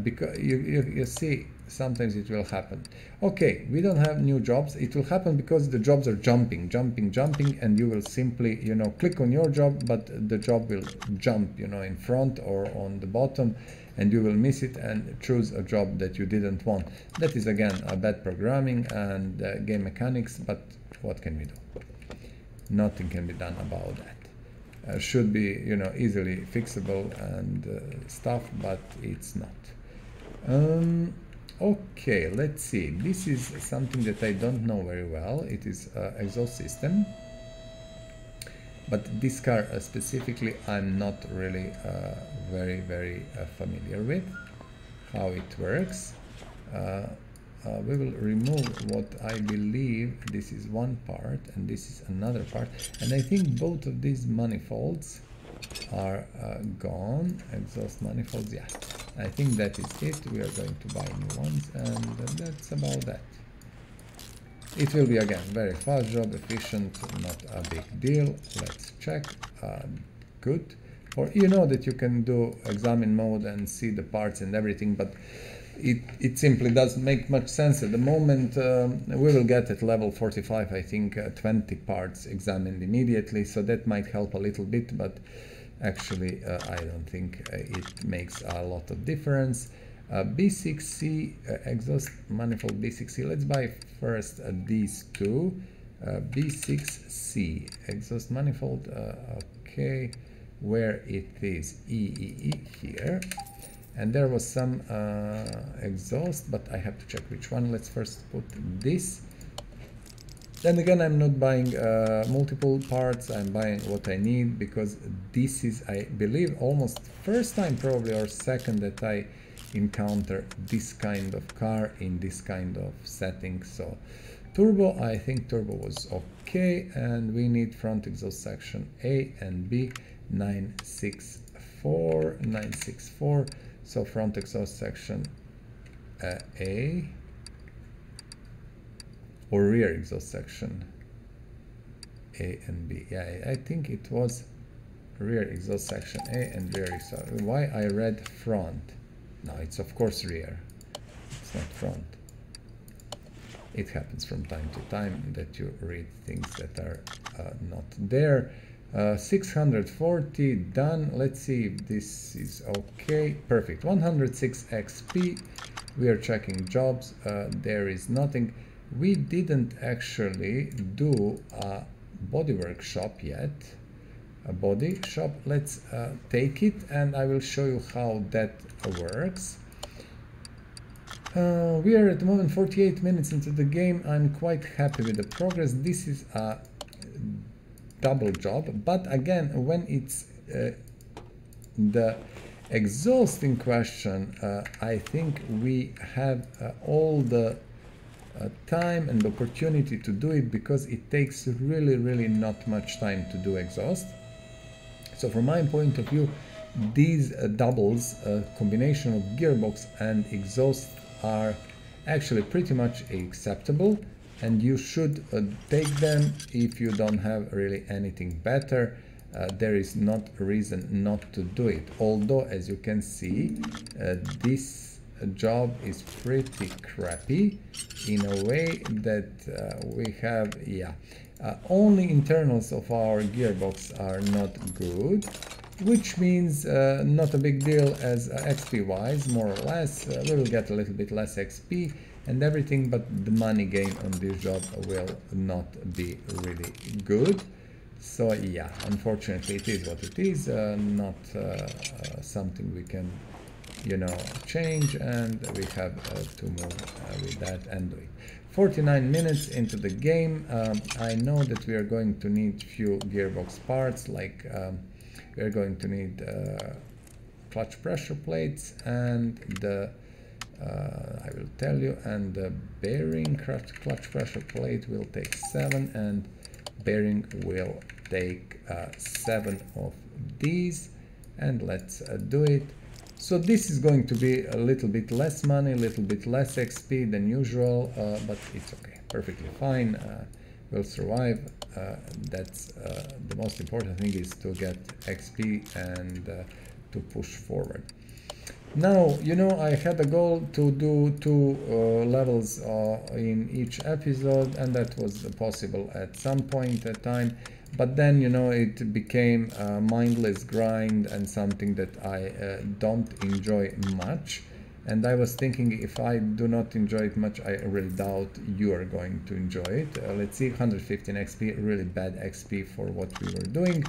Speaker 2: Because you see, sometimes it will happen. Okay, we don't have new jobs. It will happen because the jobs are jumping, and you will simply, you know, click on your job, but the job will jump, you know, in front or on the bottom, and you will miss it and choose a job that you didn't want. That is again a bad programming and game mechanics, but what can we do? Nothing can be done about that. Should be, you know, easily fixable and stuff, but it's not. Okay, let's see. This is something that I don't know very well. It is exhaust system, but this car specifically I'm not really very familiar with how it works. We will remove what I believe this is one part and this is another part, and I think both of these manifolds are gone. Exhaust manifolds, yeah, I think that is it. We are going to buy new ones, and that's about that. It will be again very fast job, efficient, not a big deal. Let's check. Good. Or you know that you can do examine mode and see the parts and everything, but it simply doesn't make much sense at the moment. We will get at level 45, I think, 20 parts examined immediately, so that might help a little bit, but actually I don't think it makes a lot of difference. B6C, exhaust manifold B6C. Let's buy first these two. B6C, exhaust manifold, okay, where it is, here. And there was some exhaust, but I have to check which one. Let's first put this. Then again, I'm not buying multiple parts. I'm buying what I need, because this is, I believe, almost first time probably, or second, that I encounter this kind of car in this kind of setting. So turbo, I think turbo was okay, and we need front exhaust section A and B, 964. So front exhaust section A, or rear exhaust section A and B. Yeah, I think it was rear exhaust section A and rear exhaust. Why I read front? No, it's of course rear. It's not front. It happens from time to time that you read things that are not there. 640 done. Let's see if this is okay. Perfect. 106 XP. We are checking jobs. There is nothing. We didn't actually do a body workshop yet. A body shop. Let's take it, and I will show you how that works. We are at the moment 48 minutes into the game. I'm quite happy with the progress. This is a double job, but again, when it's the exhaust in question, I think we have all the time and opportunity to do it, because it takes really not much time to do exhaust. So from my point of view, these doubles, combination of gearbox and exhaust, are actually pretty much acceptable, and you should take them if you don't have really anything better. There is not a reason not to do it, although as you can see, this job is pretty crappy in a way that we have, yeah, only internals of our gearbox are not good, which means not a big deal as XP wise, more or less. We will get a little bit less XP and everything, but the money gain on this job will not be really good. So yeah, unfortunately it is what it is, not something we can, you know, change, and we have to move with that and do it. 49 minutes into the game. I know that we are going to need few gearbox parts, like we are going to need clutch pressure plates, and the I will tell you, and the bearing clutch pressure plate will take 7, and bearing will take 7 of these, and let's do it. So this is going to be a little bit less money, a little bit less XP than usual, but it's okay, perfectly fine. We'll survive. That's the most important thing, is to get XP and to push forward. Now, you know, I had a goal to do 2 levels in each episode, and that was possible at some point in time, but then, you know, it became a mindless grind and something that I don't enjoy much. And I was thinking, if I do not enjoy it much, I really doubt you are going to enjoy it. Let's see, 115 XP, really bad XP for what we were doing.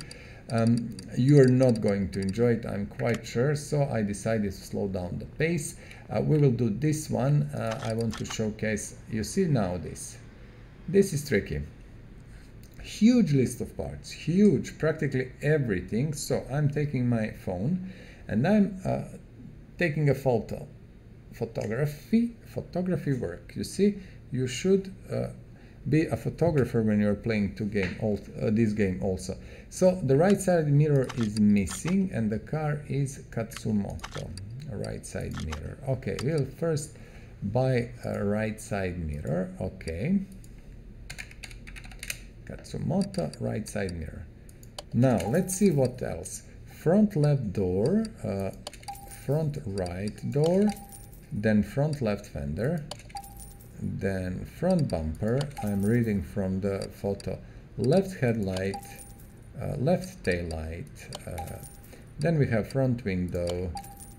Speaker 2: You are not going to enjoy it, I'm quite sure, so I decided to slow down the pace. We will do this one. I want to showcase, you see now this is tricky. Huge list of parts, huge, practically everything. So I'm taking my phone and I'm taking a photography work. You see, you should be a photographer when you're playing this game also. So the right side mirror is missing, and the car is Katsumoto, a right side mirror. Okay, we'll first buy a right side mirror. Okay, Katsumoto, right side mirror. Now let's see what else. Front left door, front right door, then front left fender, then front bumper. I'm reading from the photo. Left headlight, left tail light, then we have front window,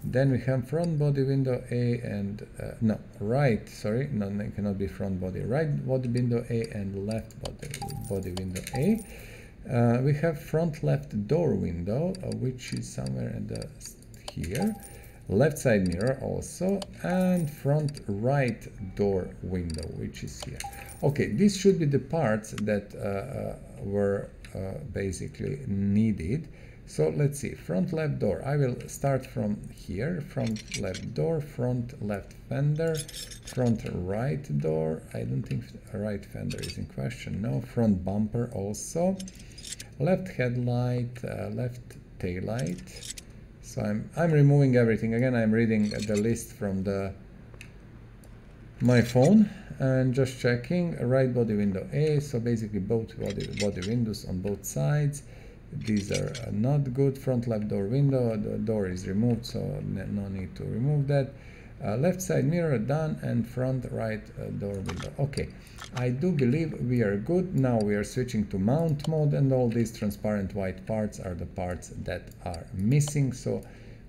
Speaker 2: then we have front body window A and no, right, sorry, no, it cannot be front body, right body window A and left body window A. We have front left door window, which is somewhere in the here, left side mirror also, and front right door window, which is here. Okay, these should be the parts that were basically needed. So let's see, front left door. I will start from here. Front left door, front left fender, front right door. I don't think right fender is in question. No, front bumper also. Left headlight, left tail light. So I'm removing everything. Again, I'm reading the list from my phone and just checking. Right body window A. So basically both body windows on both sides. These are not good. Front left door window, the door is removed, so no need to remove that. Left side mirror done, and front right door window. Okay, I do believe we are good. Now we are switching to mount mode, and all these transparent white parts are the parts that are missing, so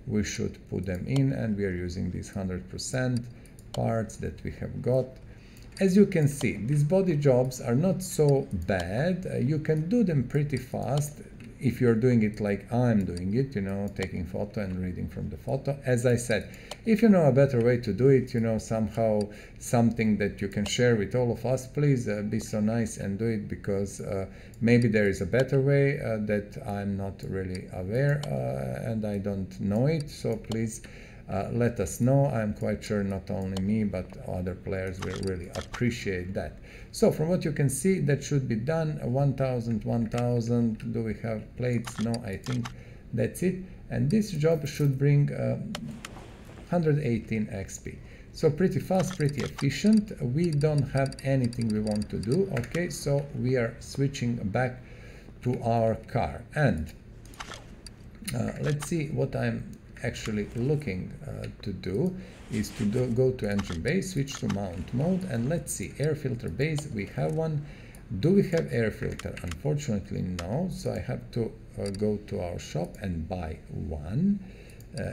Speaker 2: we should put them in, and we are using these 100% parts that we have got. As you can see, these body jobs are not so bad. You can do them pretty fast if you're doing it like I'm doing it, you know, taking photo and reading from the photo. As I said, if you know a better way to do it, you know, somehow something that you can share with all of us, please be so nice and do it, because maybe there is a better way that I'm not really aware and I don't know it. So please let us know. I'm quite sure not only me but other players will really appreciate that. So from what you can see, that should be done. 1000. Do we have plates? No, I think that's it. And this job should bring 118 XP. So pretty fast, pretty efficient. We don't have anything we want to do. Okay, so we are switching back to our car, and let's see what I'm actually looking to do is to go to engine bay, switch to mount mode, and let's see, air filter base, we have one. Do we have air filter? Unfortunately no, so I have to go to our shop and buy one.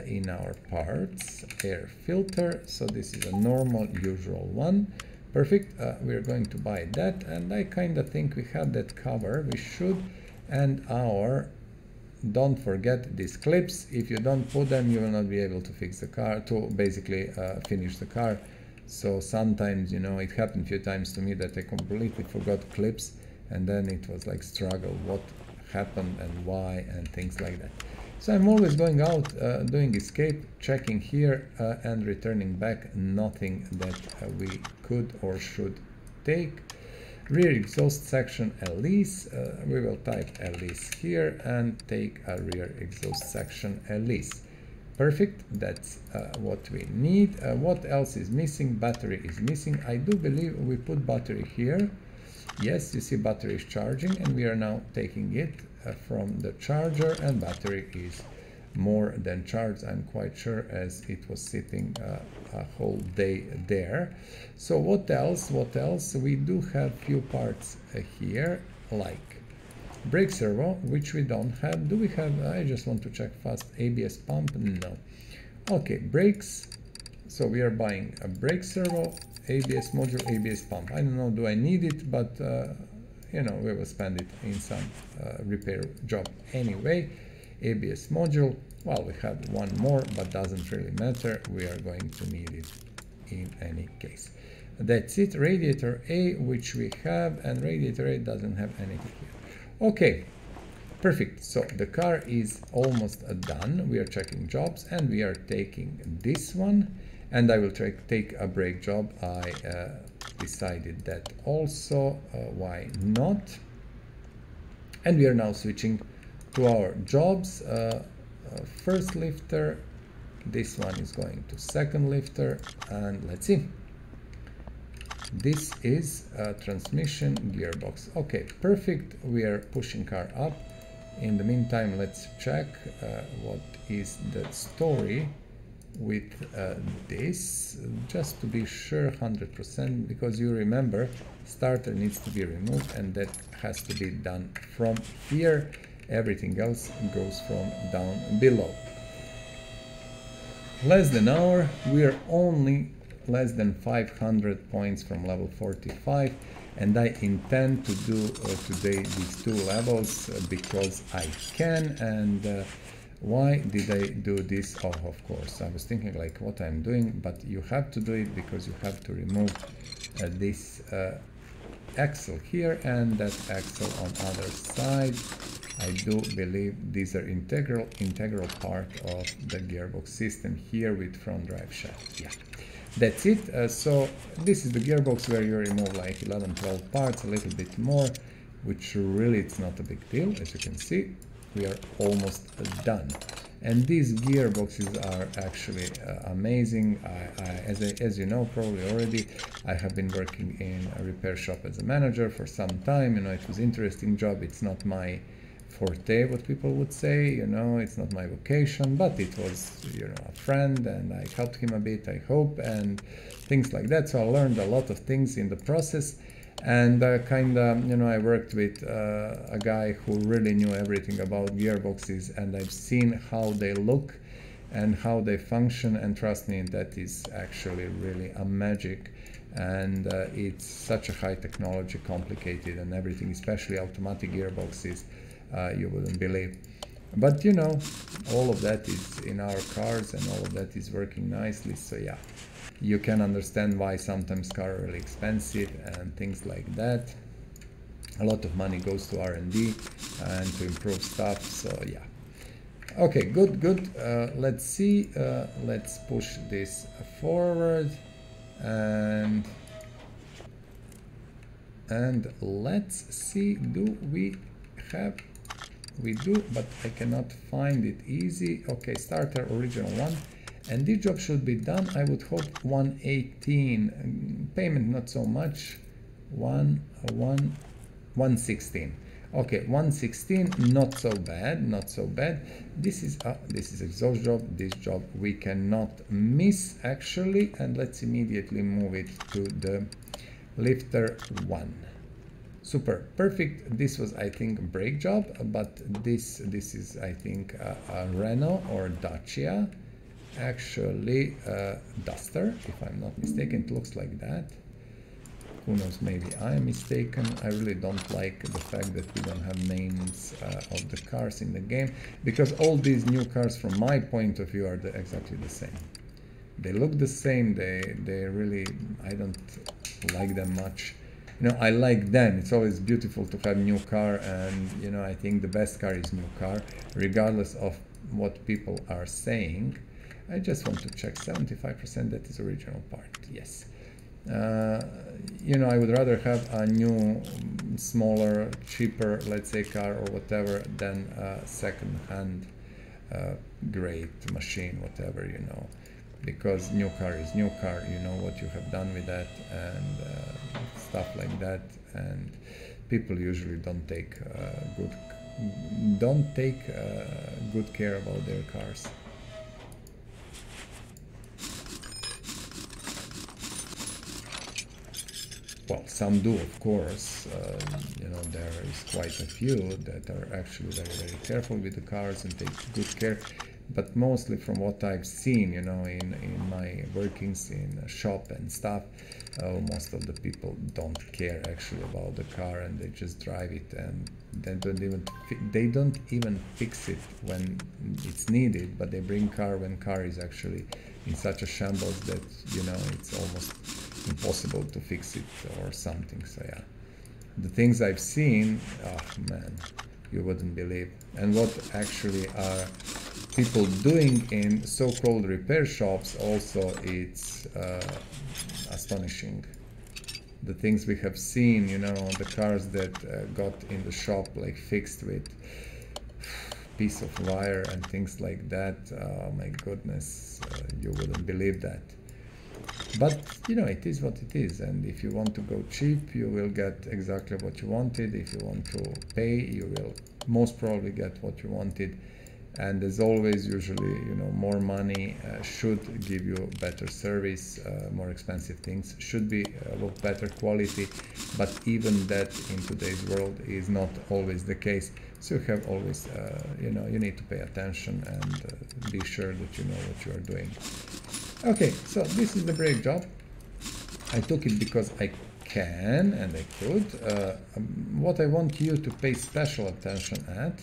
Speaker 2: in our parts. Air filter, so this is a normal usual one. Perfect. We're going to buy that, and I kind of think we have that cover. We should. And our, don't forget these clips. If you don't put them, you will not be able to fix the car, to basically finish the car. So sometimes, you know, it happened a few times to me that I completely forgot clips, and then it was like struggle, what happened and why, and things like that. So I'm always going out, doing escape, checking here, and returning back. Nothing that we could or should take. Rear exhaust section Elise. We will type Elise here and take a rear exhaust section Elise. Perfect. That's what we need. What else is missing? Battery is missing. I do believe we put battery here. Yes, you see battery is charging, and we are now taking it from the charger, and battery is more than charged, I'm quite sure, as it was sitting a whole day there. So what else? What else? We do have few parts here, like brake servo, which we don't have. Do we have? I just want to check fast. ABS pump? No. Okay, brakes. So we are buying a brake servo, ABS module, ABS pump. I don't know, do I need it, but you know, we will spend it in some repair job anyway. ABS module, well, we have one more, but doesn't really matter. We are going to need it in any case. That's it. Radiator A, which we have, and radiator A doesn't have anything here. Okay, perfect. So the car is almost done. We are checking jobs, and we are taking this one. And I will take a brake job. I decided that also. Why not? And we are now switching to our jobs. First lifter. This one is going to second lifter. And let's see. This is a transmission gearbox. Okay, perfect. We are pushing car up. In the meantime, let's check what is the story with this, just to be sure 100%, because you remember starter needs to be removed, and that has to be done from here. Everything else goes from down below. Less than an hour. We are only less than 500 points from level 45, and I intend to do today these two levels because I can. And why did I do this? Oh, of course, I was thinking like what I'm doing, but you have to do it because you have to remove this axle here and that axle on other side. I do believe these are integral part of the gearbox system here with front drive shaft. Yeah, that's it. So this is the gearbox where you remove like 11-12 parts, a little bit more, which really it's not a big deal. As you can see, we are almost done, and these gearboxes are actually amazing. As you know probably already, I have been working in a repair shop as a manager for some time. You know, it was an interesting job. It's not my forte, what people would say, you know, it's not my vocation, but it was, you know, a friend, and I helped him a bit, I hope, and things like that. So I learned a lot of things in the process. And kind of, you know, I worked with a guy who really knew everything about gearboxes, and I've seen how they look and how they function, and trust me, that is actually really a magic. And it's such a high technology, complicated and everything, especially automatic gearboxes, you wouldn't believe. But you know, all of that is in our cars, and all of that is working nicely. So yeah, you can understand why sometimes cars are really expensive and things like that. A lot of money goes to R&D and to improve stuff. So yeah. Okay, good. Let's see. Let's push this forward, and let's see. Do we have? We do, but I cannot find it easy. Okay, starter original one. And this job should be done, I would hope, 118. Payment not so much. 116. Okay, 116, not so bad, not so bad. This is exhaust job. This job we cannot miss actually. And let's immediately move it to the lifter 1. Super perfect. This was, I think, a brake job, but this is, I think, a Renault or Dacia, actually Duster, if I'm not mistaken. It looks like that. Who knows, maybe I am mistaken. I really don't like the fact that we don't have names of the cars in the game, because all these new cars, from my point of view, are exactly the same. They look the same. They really, I don't like them much. You know, I like them. It's always beautiful to have new car, and you know, I think the best car is new car, regardless of what people are saying. I just want to check 75%. That is original part. Yes. You know, I would rather have a new, smaller, cheaper, let's say, car or whatever than a second-hand great machine, whatever, you know, because new car is new car. You know what you have done with that, and stuff like that, and people usually don't take good care about their cars. Well, some do, of course. You know, there is quite a few that are actually very, very careful with the cars and take good care. But mostly from what I've seen, you know, in my workings in a shop and stuff, most of the people don't care actually about the car, and they just drive it, and they don't even fix it when it's needed. But they bring car when car is actually in such a shambles that, you know, it's almost impossible to fix it or something. So yeah, the things I've seen, oh man, you wouldn't believe. And what actually are people doing in so-called repair shops also, it's astonishing. The things we have seen, you know, the cars that got in the shop like fixed with piece of wire and things like that. Oh my goodness, you wouldn't believe that. But you know, it is what it is, and if you want to go cheap, you will get exactly what you wanted. If you want to pay, you will most probably get what you wanted. And as always, usually, you know, more money should give you better service. More expensive things should be a lot better quality, but even that in today's world is not always the case. So you have always, you know, you need to pay attention and be sure that you know what you are doing. Okay, so this is the brake job. I took it because I can and I could. What I want you to pay special attention at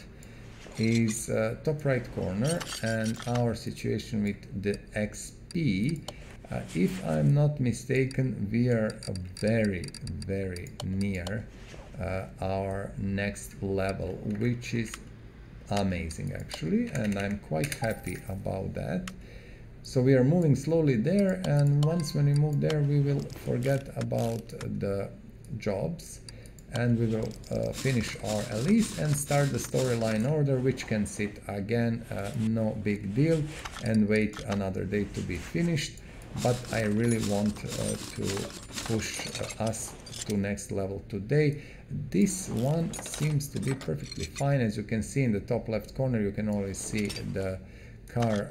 Speaker 2: is top right corner and our situation with the XP. If I'm not mistaken, we are very, very near our next level, which is amazing actually, and I'm quite happy about that. So we are moving slowly there, and once when we move there, we will forget about the jobs, and we will finish our Elise and start the storyline order, which can sit again, no big deal, and wait another day to be finished. But I really want to push us to next level today. This one seems to be perfectly fine. As you can see in the top left corner, you can always see the car.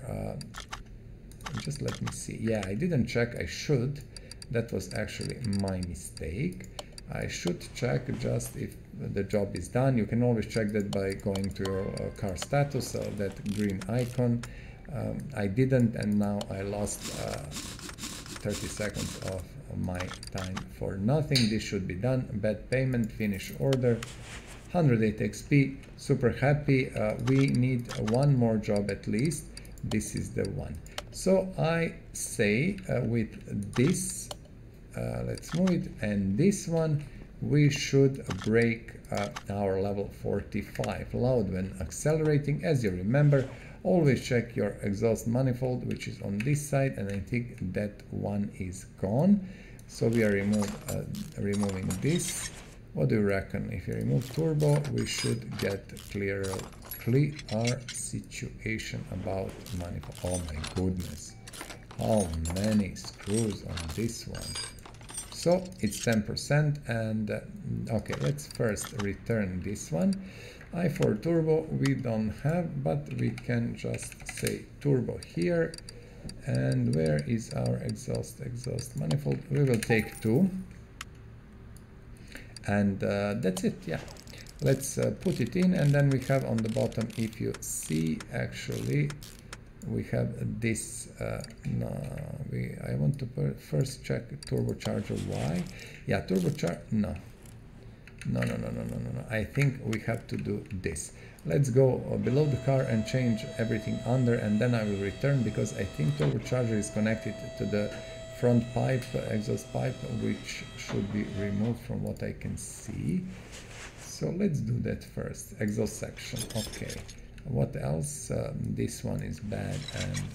Speaker 2: Just let me see. Yeah, I didn't check. I should. That was actually my mistake. I should check just if the job is done. You can always check that by going to your car status, that green icon. I didn't, and now I lost 30 seconds of my time for nothing. This should be done. Bad payment, finish order, 108 XP, super happy. We need one more job at least. This is the one. So I say with this, let's move it, and this one we should break our level 45 loud when accelerating. As you remember, always check your exhaust manifold, which is on this side, and I think that one is gone. So we are removing this. What do you reckon? If you remove turbo, we should get clear situation about manifold. Oh my goodness, how many screws on this one? So it's 10%, and okay, let's first return this one. i4 turbo we don't have, but we can just say turbo here. And where is our exhaust manifold? We will take two. and that's it. Yeah, let's put it in, and then we have on the bottom, if you see, actually we have this no, I want to first check turbocharger. Why? Yeah, turbocharger. No, I think we have to do this. Let's go below the car and change everything under, and then I will return, because I think turbocharger is connected to the front pipe, exhaust pipe, which should be removed from what I can see. So let's do that first. Exhaust section. Okay. What else? This one is bad, and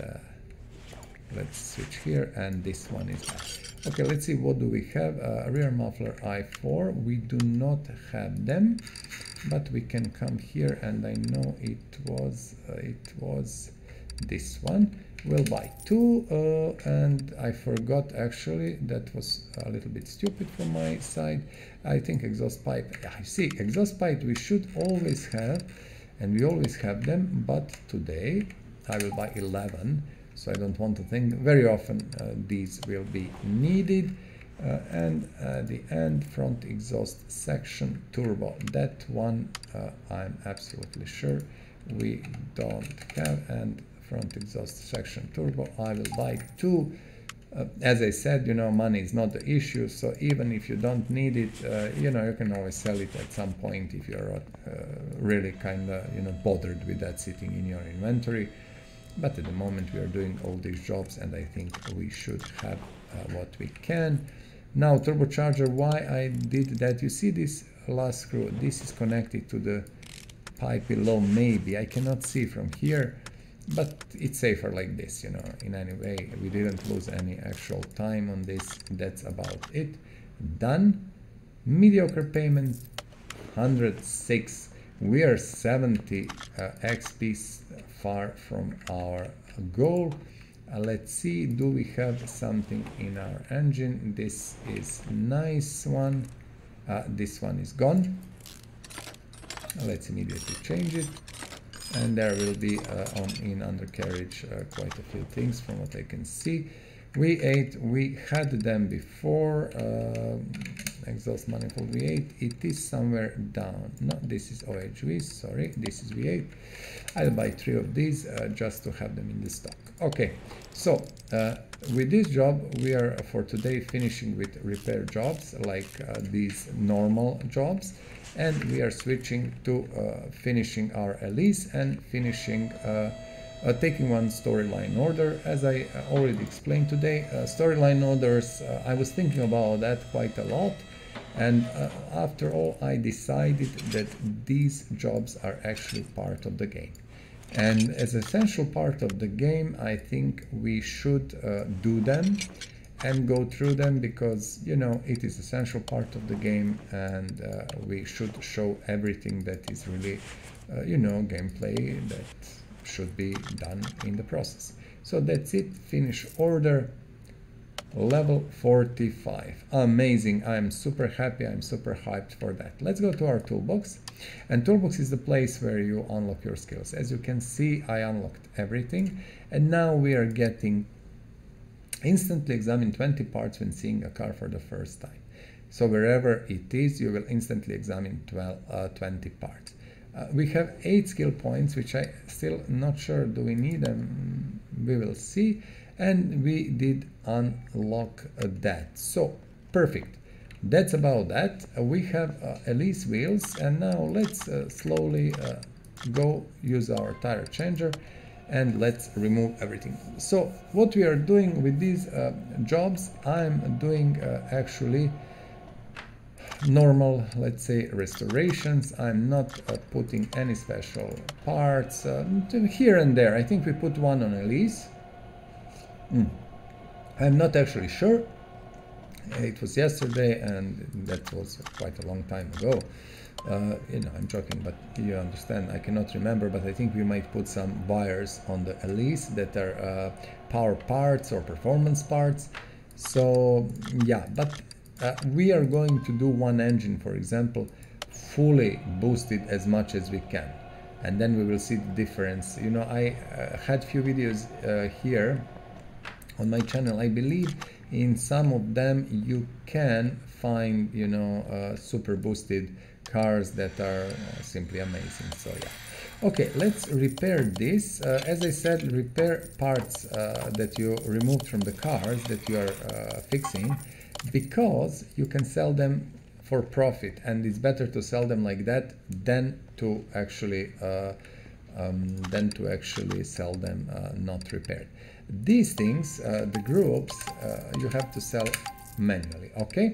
Speaker 2: let's switch here, and this one is bad. Okay, let's see, what do we have? Rear muffler i4. We do not have them, but we can come here, and I know it was this one. We'll buy two, and I forgot, actually, that was a little bit stupid from my side. I think exhaust pipe. Yeah, you see, exhaust pipe we should always have, and we always have them, but today I will buy 11, so I don't want to think. Very often these will be needed. And the end, front exhaust section turbo, that one I'm absolutely sure we don't have, and front exhaust section turbo I will buy two. As I said, you know, money is not the issue, so even if you don't need it, you know, you can always sell it at some point if you're really kind of, you know, bothered with that sitting in your inventory. But at the moment we are doing all these jobs, and I think we should have what we can. Now turbocharger, why I did that, you see this last screw, this is connected to the pipe below, maybe, I cannot see from here, but it's safer like this, you know. In any way, we didn't lose any actual time on this. That's about it. Done. Mediocre payment, 106. We are 70 XP far from our goal. Let's see, do we have something in our engine? This is nice one. This one is gone. Let's immediately change it. And there will be in undercarriage quite a few things from what I can see. V8, we had them before. Exhaust manifold V8, it is somewhere down. No, this is OHV, sorry, this is V8. I'll buy 3 of these just to have them in the stock. Okay, so with this job we are for today finishing with repair jobs, like these normal jobs, and we are switching to finishing our Elise and finishing taking one storyline order. As I already explained today, storyline orders, I was thinking about that quite a lot, and after all I decided that these jobs are actually part of the game, and as an essential part of the game I think we should do them and go through them, because, you know, it is essential part of the game, and we should show everything that is really you know, gameplay that should be done in the process. So that's it. Finish order, level 45. Amazing. I'm super happy, I'm super hyped for that. Let's go to our toolbox, and toolbox is the place where you unlock your skills. As you can see, I unlocked everything, and now we are getting instantly examine 20 parts when seeing a car for the first time. So wherever it is, you will instantly examine 20 parts. We have 8 skill points, which I still not sure do we need them. We will see. And we did unlock that. So perfect. That's about that. We have Elise wheels, and now let's slowly go use our tire changer, and let's remove everything. So what we are doing with these jobs, I'm doing actually normal, let's say, restorations. I'm not putting any special parts here and there. I think we put one on Elise. I'm not actually sure. It was yesterday, and that was quite a long time ago. You know, I'm joking, but you understand, I cannot remember, but I think we might put some wires on the Elise that are power parts or performance parts. So yeah, but we are going to do one engine, for example, fully boosted as much as we can, and then we will see the difference. You know, I had few videos here on my channel. I believe in some of them you can find, you know, super boosted cars that are simply amazing. So yeah. Okay, let's repair this. As I said, repair parts that you removed from the cars that you are fixing, because you can sell them for profit, and it's better to sell them like that than to actually sell them not repaired. These things, the groups, you have to sell manually. Okay,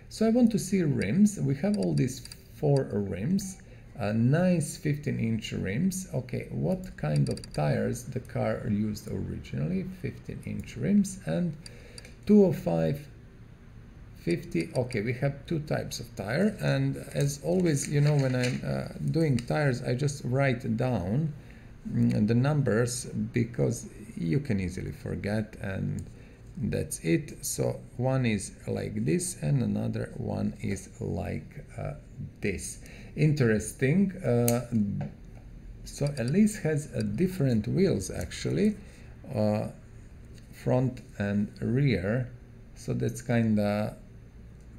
Speaker 2: so I want to see rims. We have all these 4 rims. Nice 15-inch rims. Okay, what kind of tires the car used originally? 15-inch rims and 205, 50. Okay, we have 2 types of tire, and as always, you know, when I'm doing tires, I just write down the numbers because you can easily forget, and that's it. So one is like this and another one is like this. Interesting. So Elise has different wheels actually, front and rear, so that's kinda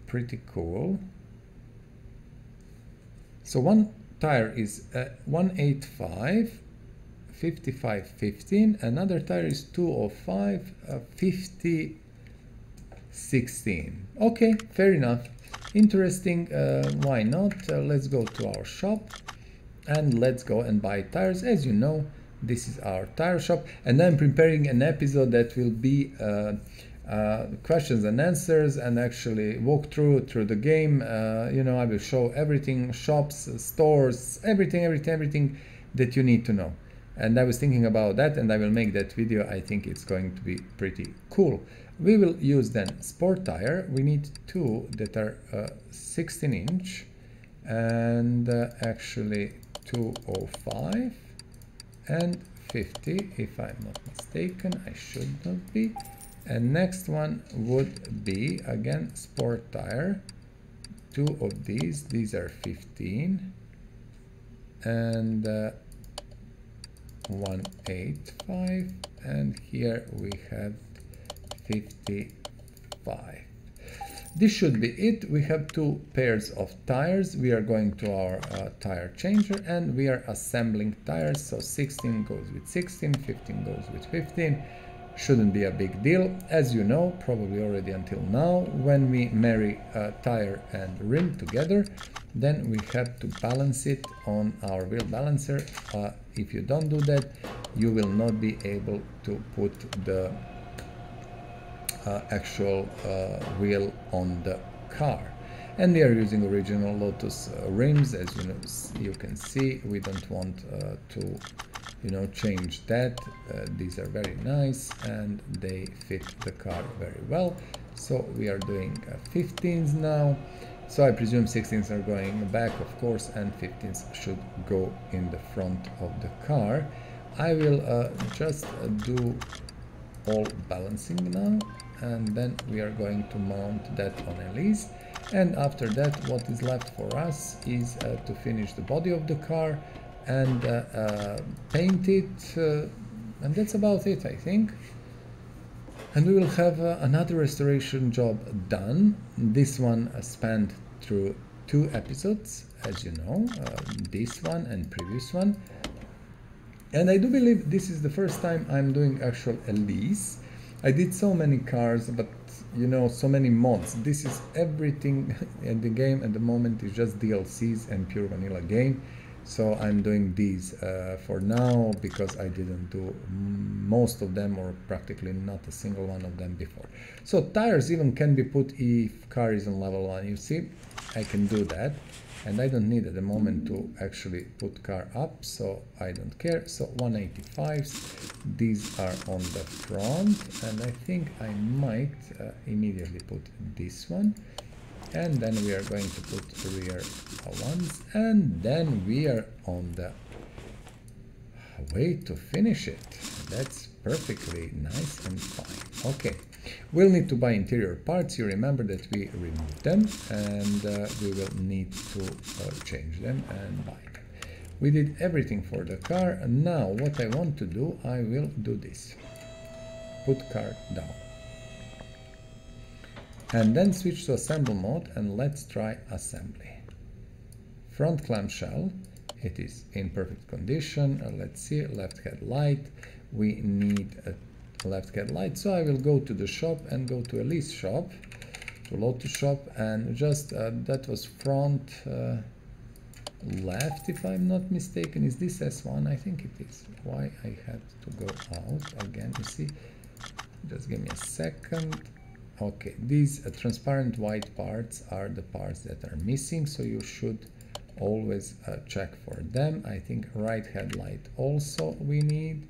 Speaker 2: pretty cool. So one tire is 185 55 15, another tire is 205 50 16. Okay, fair enough. Interesting. Why not? Let's go to our shop and let's go and buy tires. As you know, this is our tire shop, and I'm preparing an episode that will be questions and answers, and actually walk through the game. You know, I will show everything, shops, stores, everything that you need to know. And I was thinking about that, and I will make that video. I think it's going to be pretty cool. We will use then sport tire. We need 2 that are 16-inch and actually 205 and 50, if I'm not mistaken. I should not be. And next one would be again sport tire, 2 of these are 15 and 185, and here we have 55. This should be it. We have 2 pairs of tires. We are going to our tire changer and we are assembling tires. So 16 goes with 16, 15 goes with 15. Shouldn't be a big deal. As you know, probably already until now, when we marry tire and rim together, then we have to balance it on our wheel balancer. If you don't do that, you will not be able to put the actual wheel on the car. And we are using original Lotus rims, as you know, you can see. We don't want to, you know, change that. These are very nice and they fit the car very well. So we are doing 15s now. So I presume 16s are going back, of course, and 15s should go in the front of the car. I will just do all balancing now, and then we are going to mount that on Elise. And after that, what is left for us is to finish the body of the car and paint it, and that's about it, I think. And we will have another restoration job done. This one spanned through 2 episodes, as you know, this one and previous one. And I do believe this is the first time I'm doing actual Elise. I did so many cars, but you know, so many mods. This is everything in the game at the moment is just DLCs and pure vanilla game. So I'm doing these for now because I didn't do most of them, or practically not a single one of them before. So tires even can be put if car is on level 1. You see, I can do that, and I don't need at the moment to actually put car up, so I don't care. So 185s, these are on the front, and I think I might immediately put this one. And then we are going to put rear ones, and then we are on the way to finish it. That's perfectly nice and fine. Okay, we'll need to buy interior parts. You remember that we removed them, and we will need to change them and buy them. We did everything for the car, and now what I want to do, I will do this. Put car down. and then switch to assemble mode, and let's try assembly. Front clamshell, it is in perfect condition. Let's see, left headlight, we need a left headlight, so I will go to the shop and go to Elise shop, to Lotus shop, and just that was front left, if I'm not mistaken. Is this S1? I think it is. Why I had to go out again, you see, just give me a second. Okay, these transparent white parts are the parts that are missing, so you should always check for them. I think right headlight also we need.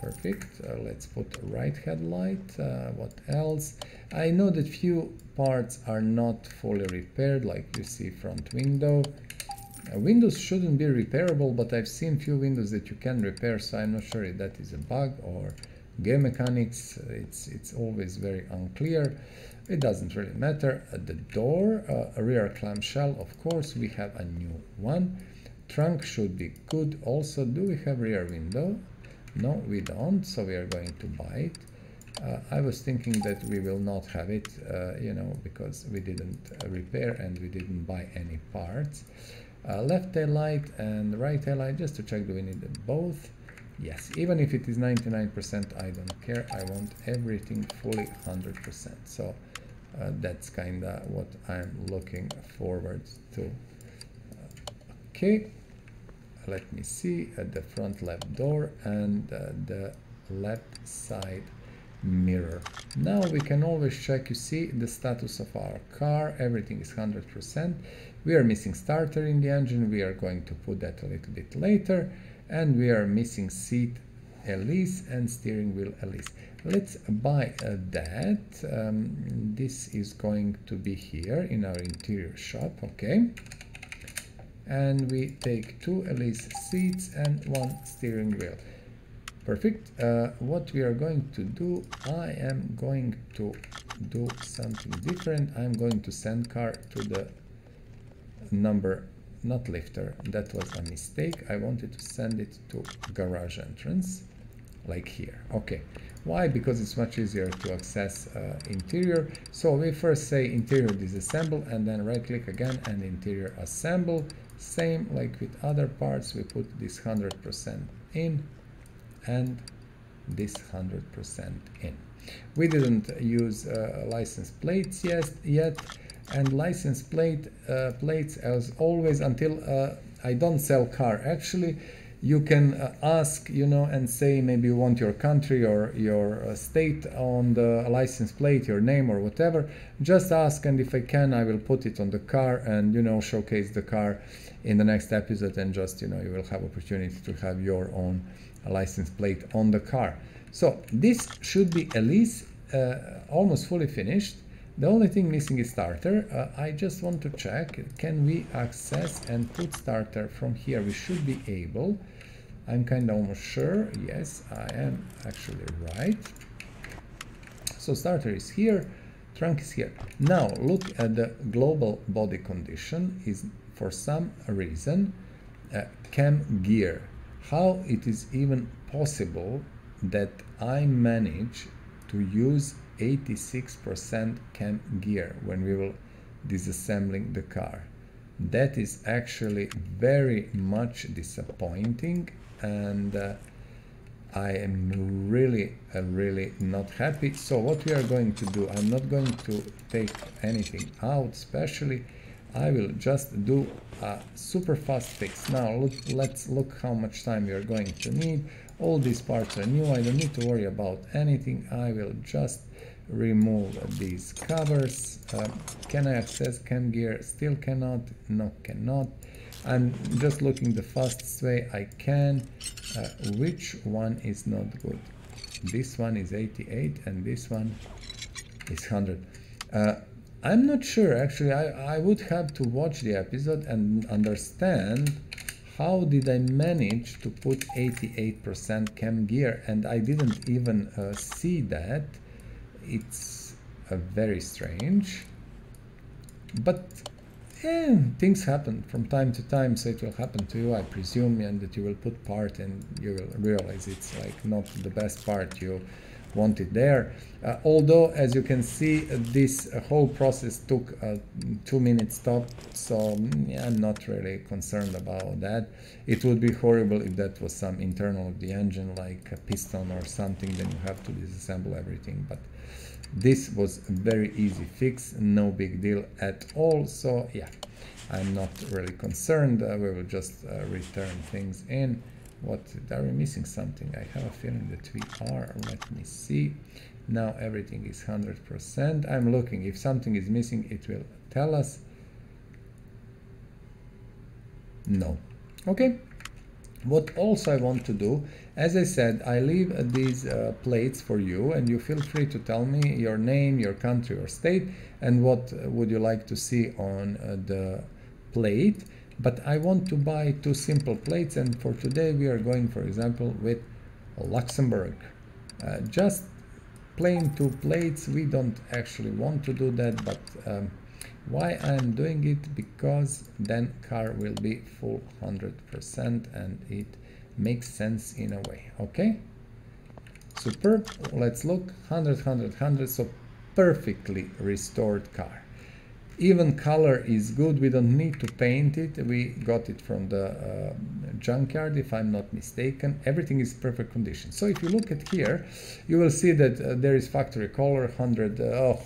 Speaker 2: Perfect. Let's put right headlight. What else? I know that few parts are not fully repaired, like you see front window. Windows shouldn't be repairable, but I've seen few windows that you can repair, so I'm not sure if that is a bug or game mechanics. It's always very unclear. It doesn't really matter. The door, rear clamshell, of course, we have a new one. Trunk should be good. Also, do we have rear window? No, we don't, so we are going to buy it. I was thinking that we will not have it, you know, because we didn't repair and we didn't buy any parts. Left tail light and right tail light, just to check, do we need both? Yes, even if it is 99%, I don't care. I want everything fully 100%. So that's kind of what I'm looking forward to. Okay, let me see the front left door and the left side mirror. Now we can always check, you see, the status of our car. Everything is 100%. We are missing starter in the engine. We are going to put that a little bit later. And we are missing seat Elise and steering wheel Elise. Let's buy that. This is going to be here in our interior shop, okay? And we take 2 Elise seats and 1 steering wheel. Perfect. What we are going to do, I am going to do something different. I'm going to send car to the number, not lifter, that was a mistake. I wanted to send it to garage entrance, like here. Okay, why? Because it's much easier to access interior. So we first say interior disassemble and then right click again and interior assemble. Same like with other parts, we put this 100% in and this 100% in. We didn't use license plates yet, and license plates, as always, until I don't sell car. Actually, you can ask, you know, and say maybe you want your country or your state on the license plate, your name or whatever. Just ask, and if I can, I will put it on the car and, you know, showcase the car in the next episode, and just, you know, you will have opportunity to have your own license plate on the car. So this should be at least almost fully finished. The only thing missing is starter. I just want to check, can we access and put starter from here? We should be able. I'm kind of almost sure. Yes, I am actually right. So starter is here, trunk is here. Now look at the global body condition. Is for some reason cam gear. How it is even possible that I manage to use 86% cam gear when we will disassembling the car? That is actually very much disappointing, and I am really not happy. So what we are going to do, I'm not going to take anything out especially. I will just do a super fast fix. Now let's look how much time we are going to need. All these parts are new. I don't need to worry about anything. I will just remove these covers. Can I access cam gear? Still cannot. No, cannot. I'm just looking the fastest way I can. Which one is not good? This one is 88 and this one is 100. I'm not sure, actually. I would have to watch the episode and understand how did I manage to put 88% cam gear, and I didn't even see that. It's very strange, but things happen from time to time, so it will happen to you, I presume, and that you will put part and you will realize it's like not the best part you want it there. Although, as you can see, this whole process took 2 minutes stop, so yeah, I'm not really concerned about that. It would be horrible if that was some internal of the engine, like a piston or something, then you have to disassemble everything. But this was a very easy fix, no big deal at all, so yeah, I'm not really concerned. We will just return things in. What, are we missing something? I have a feeling that we are. Let me see. Now everything is 100%. I'm looking. If something is missing, it will tell us. No. Okay. What also I want to do, as I said, I leave these plates for you, and you feel free to tell me your name, your country or state, and what would you like to see on the plate. But I want to buy 2 simple plates, and for today we are going, for example, with Luxembourg. Just plain 2 plates. We don't actually want to do that, but why I'm doing it? Because then car will be full 100% and it makes sense in a way. Okay, superb. Let's look. 100, 100, 100. So perfectly restored car. Even color is good. We don't need to paint it. We got it from the junkyard, if I'm not mistaken. Everything is perfect condition. So if you look at here, you will see that there is factory color 100. Oh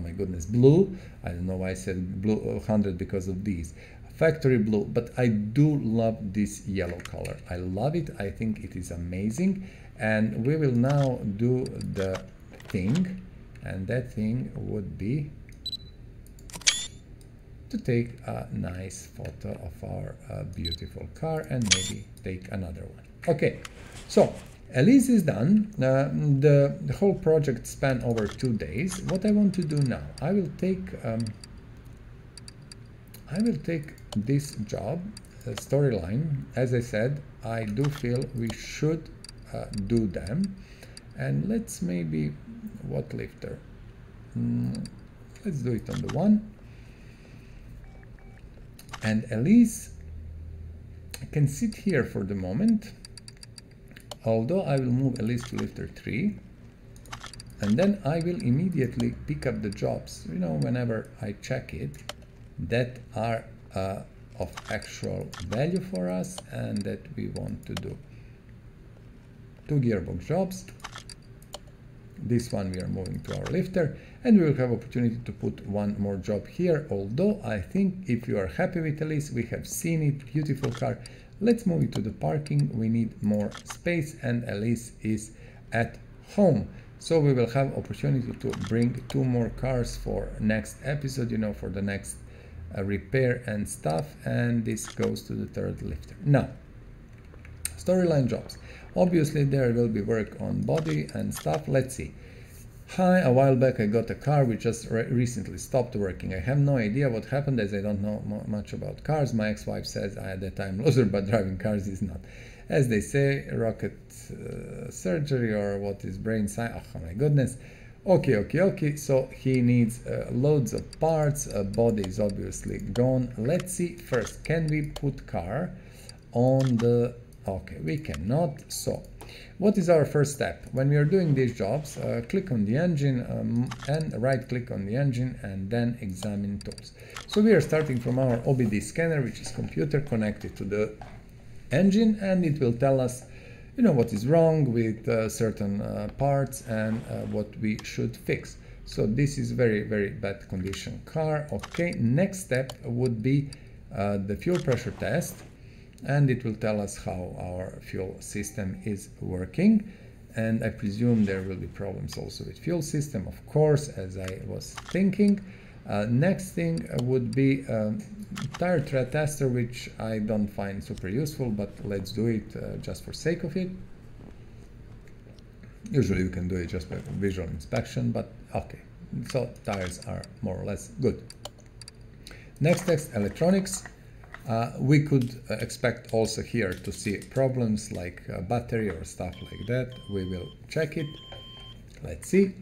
Speaker 2: my goodness, blue. I don't know why I said blue 100 because of these. Factory blue, but I do love this yellow color. I love it. I think it is amazing. And we will now do the thing, and that thing would be to take a nice photo of our beautiful car and maybe take another one. Okay, so Elise is done. The whole project spanned over 2 days. What I want to do now, I will take this job, storyline. As I said, I do feel we should do them. And let's maybe, what lifter? Let's do it on the 1. And Elise can sit here for the moment, although I will move Elise to lifter 3, and then I will immediately pick up the jobs, you know, whenever I check it, that are of actual value for us and that we want to do. 2 gearbox jobs. This one we are moving to our lifter, and we will have opportunity to put 1 more job here, although I think if you are happy with Elise, we have seen it, beautiful car. Let's move it to the parking. We need more space, and Elise is at home. So we will have opportunity to bring 2 more cars for next episode, you know, for the next repair and stuff, and this goes to the 3rd lifter. Now, storyline jobs. Obviously there will be work on body and stuff. Let's see. Hi, a while back I got a car which just recently stopped working. I have no idea what happened, as I don't know much about cars. My ex-wife says that I'm a loser, but driving cars is not. As they say, rocket surgery, or what is brain science. Oh my goodness. Okay. So he needs loads of parts. Body is obviously gone. Let's see first. Can we put car on the... Okay, we cannot. So what is our first step? When we are doing these jobs, click on the engine and right click on the engine and then examine tools. So we are starting from our OBD scanner, which is computer connected to the engine, and it will tell us, you know, what is wrong with certain parts and what we should fix. So this is very bad condition car. Okay, next step would be the fuel pressure test, and it will tell us how our fuel system is working. And I presume there will be problems also with fuel system, of course, as I was thinking. Next thing would be tire tread tester, which I don't find super useful, but let's do it just for sake of it. Usually you can do it just by visual inspection, but okay. So tires are more or less good. Next text, electronics. We could expect also here to see problems like battery or stuff like that. We will check it. Let's see.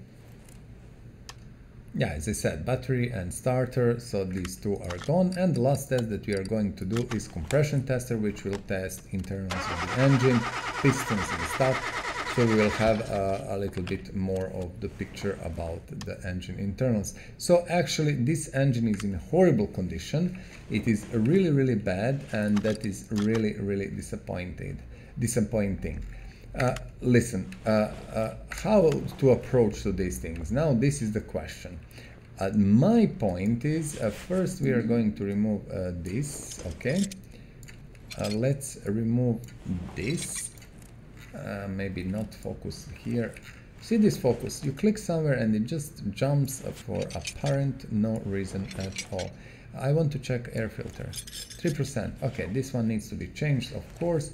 Speaker 2: Yeah, as I said, battery and starter, so these two are gone. And the last test that we are going to do is compression tester, which will test internals of the engine, pistons and stuff. so we will have a little bit more of the picture about the engine internals. So actually this engine is in horrible condition. It is really bad, and that is really disappointing. Listen, how to approach to these things? Now this is the question. My point is, first we are going to remove this, okay? Let's remove this. Maybe not focus here. See this focus? You click somewhere and it just jumps for apparent no reason at all. I want to check air filter. 3%. Okay, this one needs to be changed, of course.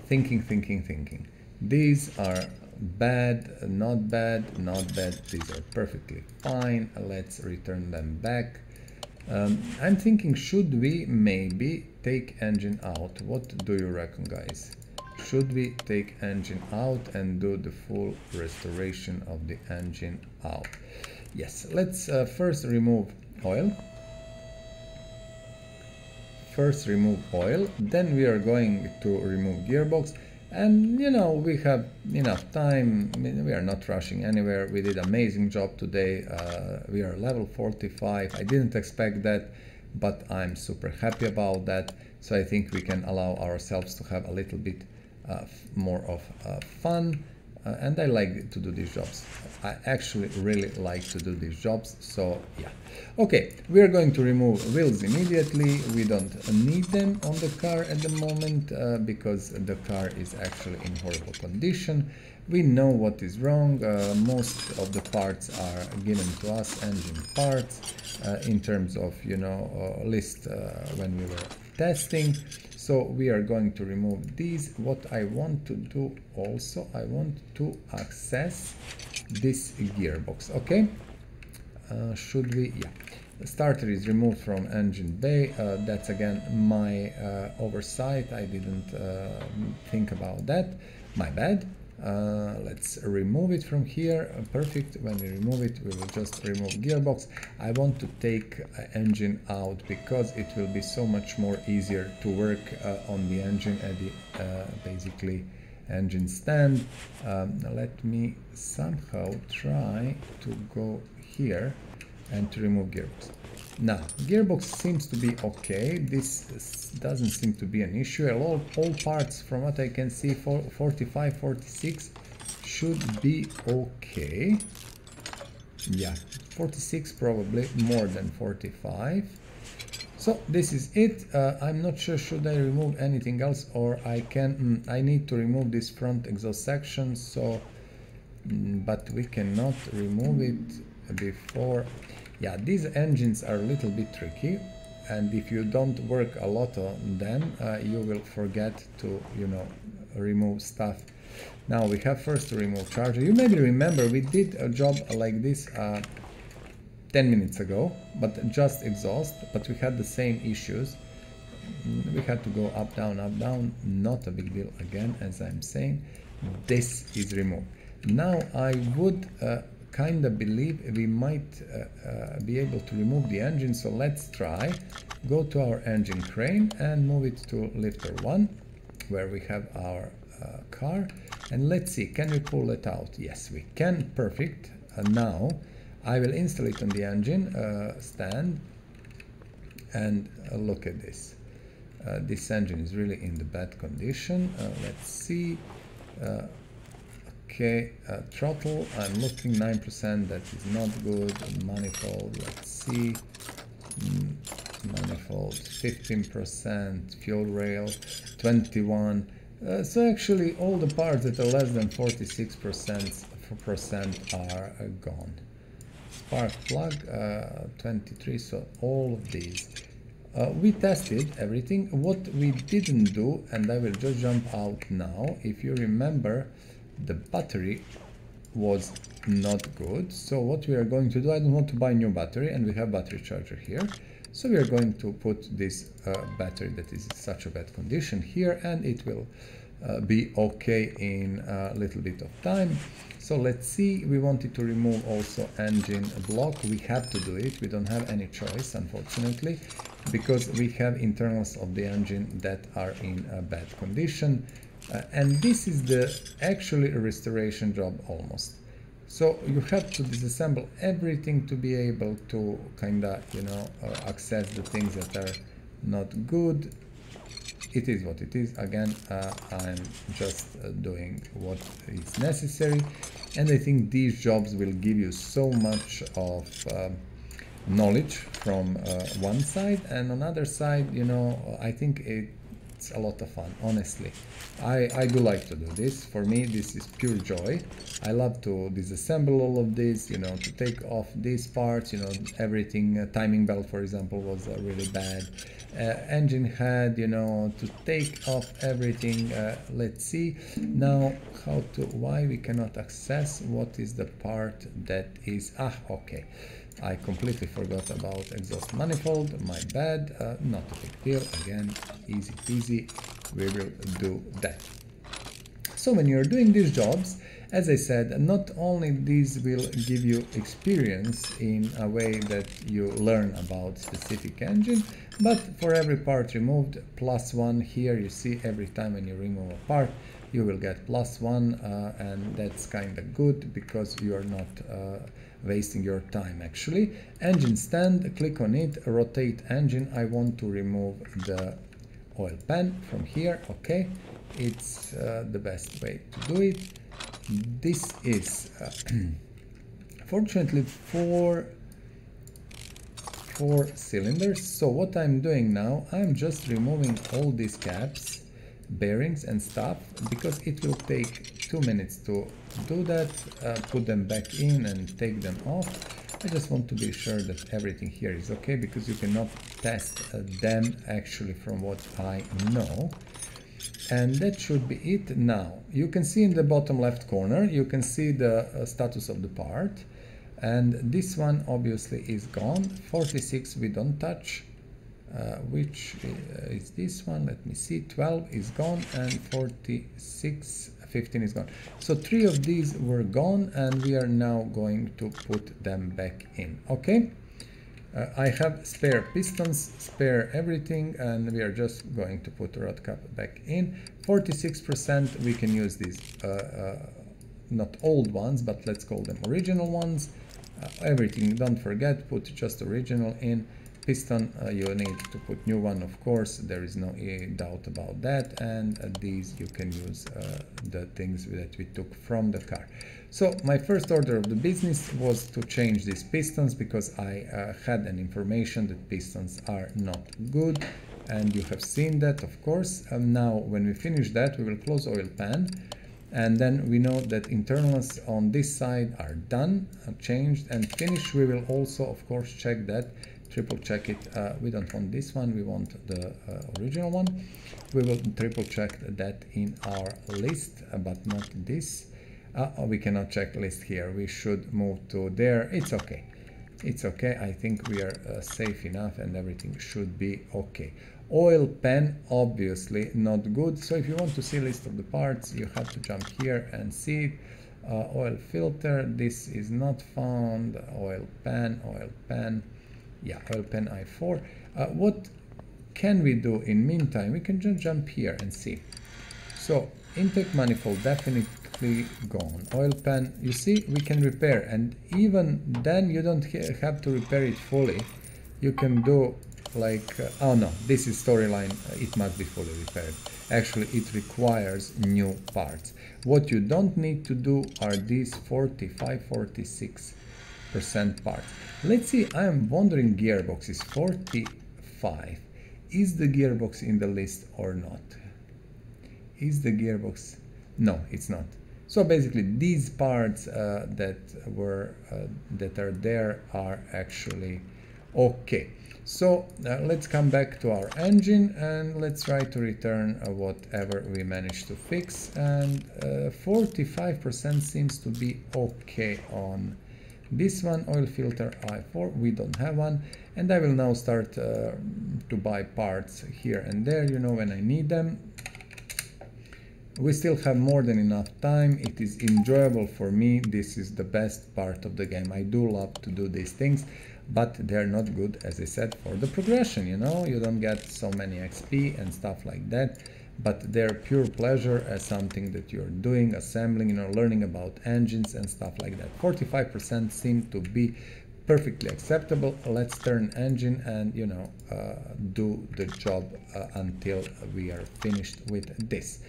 Speaker 2: Thinking. These are bad, not bad, not bad. These are perfectly fine. Let's return them back. I'm thinking, should we maybe take engine out? What do you reckon, guys? Should we take engine out and do the full restoration of the engine out? Yes, let's first remove oil. Then we are going to remove gearbox. And you know, we have enough time. I mean, we are not rushing anywhere. We did amazing job today. We are level 45. I didn't expect that, but I'm super happy about that. So I think we can allow ourselves to have a little bit more of fun. And I like to do these jobs. I actually really like to do these jobs. So yeah. Okay, we are going to remove wheels immediately. We don't need them on the car at the moment because the car is actually in horrible condition. We know what is wrong. Most of the parts are given to us, engine parts, in terms of, list when we were testing. So we are going to remove these. What I want to do also, I want to access this gearbox, okay? Should we? Yeah. The starter is removed from engine bay. That's again my oversight. I didn't think about that. My bad. Let's remove it from here. Perfect. When we remove it, we will just remove gearbox. I want to take engine out because it will be so much more easier to work on the engine at the basically engine stand. Let me somehow try to go here and to remove gearbox. Now, gearbox seems to be okay. This doesn't seem to be an issue. All parts, from what I can see, 45, 46 should be okay. Yeah, 46 probably more than 45. So this is it. I'm not sure should I remove anything else, or I can. I need to remove this front exhaust section. So, but we cannot remove it before. Yeah, these engines are a little bit tricky, and if you don't work a lot on them, you will forget to, remove stuff. Now we have first to remove charger. You maybe remember we did a job like this 10 minutes ago, but just exhaust, but we had the same issues. We had to go up, down, not a big deal again, as I'm saying. This is removed. Now I would kind of believe we might be able to remove the engine, so let's try. Go to our engine crane and move it to lifter 1, where we have our car, and let's see, can we pull it out? Yes, we can. Perfect. Now I will install it on the engine stand, and look at this. This engine is really in the bad condition. Let's see. Okay, throttle, I'm looking 9%, that is not good. Manifold, let's see. Manifold 15%, fuel rail 21. So actually all the parts that are less than 46% are gone. Spark plug 23, so all of these. We tested everything. What we didn't do, and I will just jump out now, if you remember, the battery was not good. So what we are going to do, I don't want to buy new battery, and we have battery charger here. So we are going to put this battery that is in such a bad condition here, and it will be okay in a little bit of time. So let's see, we wanted to remove also engine block. We have to do it. We don't have any choice, unfortunately, because we have internals of the engine that are in a bad condition. And this is the actually a restoration job almost. So you have to disassemble everything to be able to kinda, you know, access the things that are not good. It is what it is. Again, I'm just doing what is necessary, and I think these jobs will give you so much of knowledge from one side, and on other side, you know, I think it's a lot of fun, honestly. I do like to do this. For me, this is pure joy. I love to disassemble all of this, you know, to take off these parts, you know, everything. Timing belt, for example, was really bad. Engine head, you know, to take off everything. Let's see now why we cannot access what is the part that is, okay. I completely forgot about exhaust manifold, my bad, not a big deal, again, easy peasy, we will do that. So when you're doing these jobs, as I said, not only these will give you experience in a way that you learn about specific engine, but for every part removed, +1 here, you see every time when you remove a part, you will get +1, and that's kind of good because you are not wasting your time actually. Engine stand, click on it, rotate engine. I want to remove the oil pan from here. Okay, it's the best way to do it. This is fortunately four cylinders. So what I'm doing now, I'm just removing all these caps, bearings and stuff, because it will take 2 minutes to do that. Put them back in and take them off. I just want to be sure that everything here is okay, because you cannot test them actually from what I know. And that should be it. Now you can see in the bottom left corner, you can see the status of the part, and this one obviously is gone. 46 we don't touch, which is this one, let me see, 12 is gone, and 46, 15 is gone. So 3 of these were gone, and we are now going to put them back in. Okay, I have spare pistons, spare everything, and we are just going to put the rod cap back in. 46% we can use these not old ones, but let's call them original ones. Everything, don't forget, put just original in. Piston, you need to put new one, of course, there is no doubt about that. And these you can use the things that we took from the car. So my first order of the business was to change these pistons, because I had an information that pistons are not good, and you have seen that, of course. Now when we finish that, we will close oil pan, and then we know that internals on this side are done, changed and finished. We will also, of course, check that, triple check it. We don't want this one, we want the original one. We will triple check that in our list, but not this. We cannot check list here, we should move to there. It's okay, it's okay. I think we are safe enough, and everything should be okay. Oil pan, obviously not good. So if you want to see list of the parts, you have to jump here and see it. Oil filter, this is not found. Oil pan, yeah, oil pan I4. What can we do in meantime? We can just jump here and see. So intake manifold definitely gone. Oil pan, you see, we can repair, and even then you don't have to repair it fully. You can do like oh no, this is storyline, it must be fully repaired. Actually it requires new parts. What you don't need to do are these 45-46% parts. Let's see, I am wondering, gearbox is 45. Is the gearbox in the list or not? Is the gearbox? No, it's not. So basically these parts that are there are actually okay. So let's come back to our engine, and let's try to return whatever we managed to fix. And 45% seems to be okay on this one. Oil filter I4, we don't have one. And I will now start to buy parts here and there, you know, when I need them. We still have more than enough time. It is enjoyable for me. This is the best part of the game. I do love to do these things, but they're not good, as I said, for the progression, you know. You don't get so many XP and stuff like that. but they're pure pleasure as something that you're doing, assembling, you know, learning about engines and stuff like that. 45% seem to be perfectly acceptable. Let's turn engine and, you know, do the job until we are finished with this.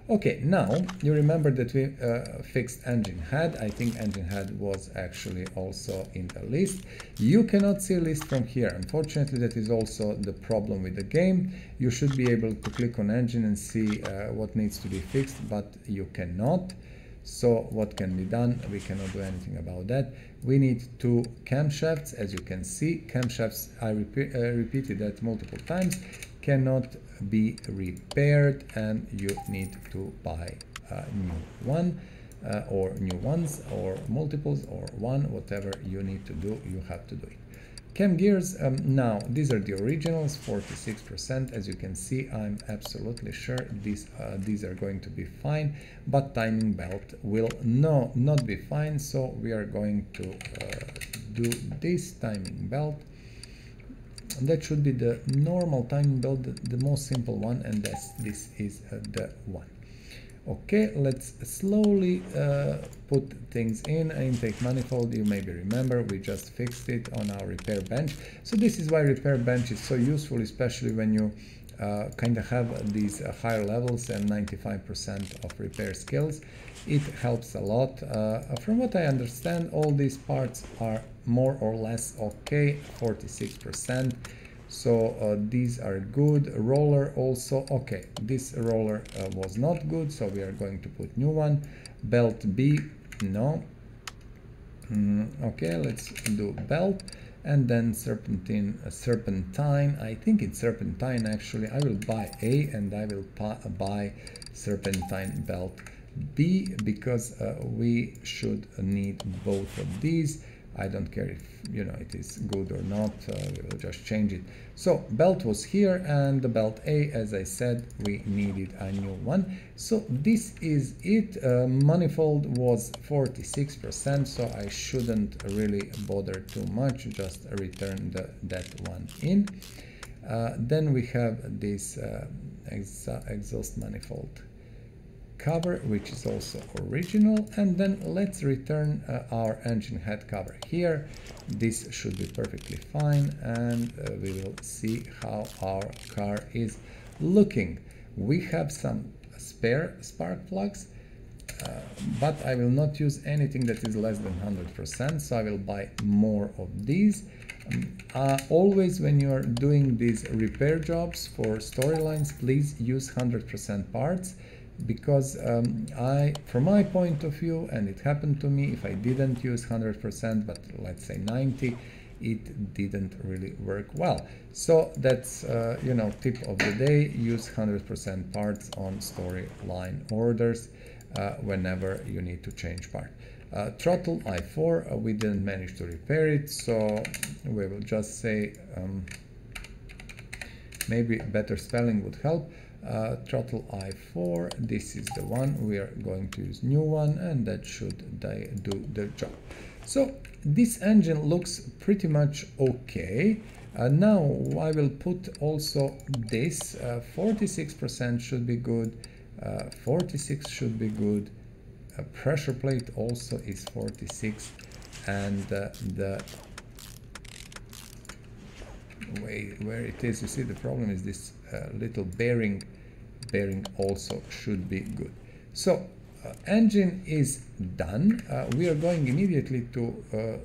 Speaker 2: Okay, now you remember that we fixed engine head. I think engine head was actually also in the list. You cannot see list from here. Unfortunately, that is also the problem with the game. You should be able to click on engine and see what needs to be fixed, but you cannot. So what can be done? We cannot do anything about that. We need two camshafts. As you can see, camshafts, I repeated that multiple times, cannot be repaired, and you need to buy a new one, or new ones, or multiples, or one. Whatever you need to do, you have to do it. Cam gears, now these are the originals, 46%. As you can see, I'm absolutely sure these are going to be fine, but timing belt will not be fine. So we are going to do this timing belt. That should be the normal timing belt, the most simple one, and this is the one. Okay, let's slowly put things in. Intake manifold, you maybe remember, we just fixed it on our repair bench. So this is why repair bench is so useful, especially when you kind of have these higher levels and 95% of repair skills. It helps a lot. From what I understand, all these parts are more or less okay, 46%. So these are good. Roller also okay. This roller was not good, so we are going to put new one. Belt B, no. Okay, let's do belt, and then serpentine. I think it's serpentine actually. I will buy A, and I will buy serpentine belt B, because we should need both of these. I don't care if, you know, it is good or not, we will just change it. So belt was here, and the belt A, as I said, we needed a new one. So this is it. Manifold was 46%, so I shouldn't really bother too much, just return that one in. Then we have this exhaust manifold cover, which is also original, and then let's return our engine head cover here. This should be perfectly fine, and we will see how our car is looking. We have some spare spark plugs, but I will not use anything that is less than 100%, so I will buy more of these. Always when you are doing these repair jobs for storylines, please use 100% parts, because from my point of view, and it happened to me, if I didn't use 100%, but let's say 90, it didn't really work well. So that's, you know, tip of the day: use 100% parts on storyline orders whenever you need to change part. Throttle I4, we didn't manage to repair it, so we will just say maybe better spelling would help. Throttle I4, this is the one. We are going to use new one, and that should do the job. So this engine looks pretty much okay. Now I will put also this. 46% should be good, 46 should be good. Pressure plate also is 46, and the way where it is, you see, the problem is this little bearing also should be good. So engine is done. We are going immediately to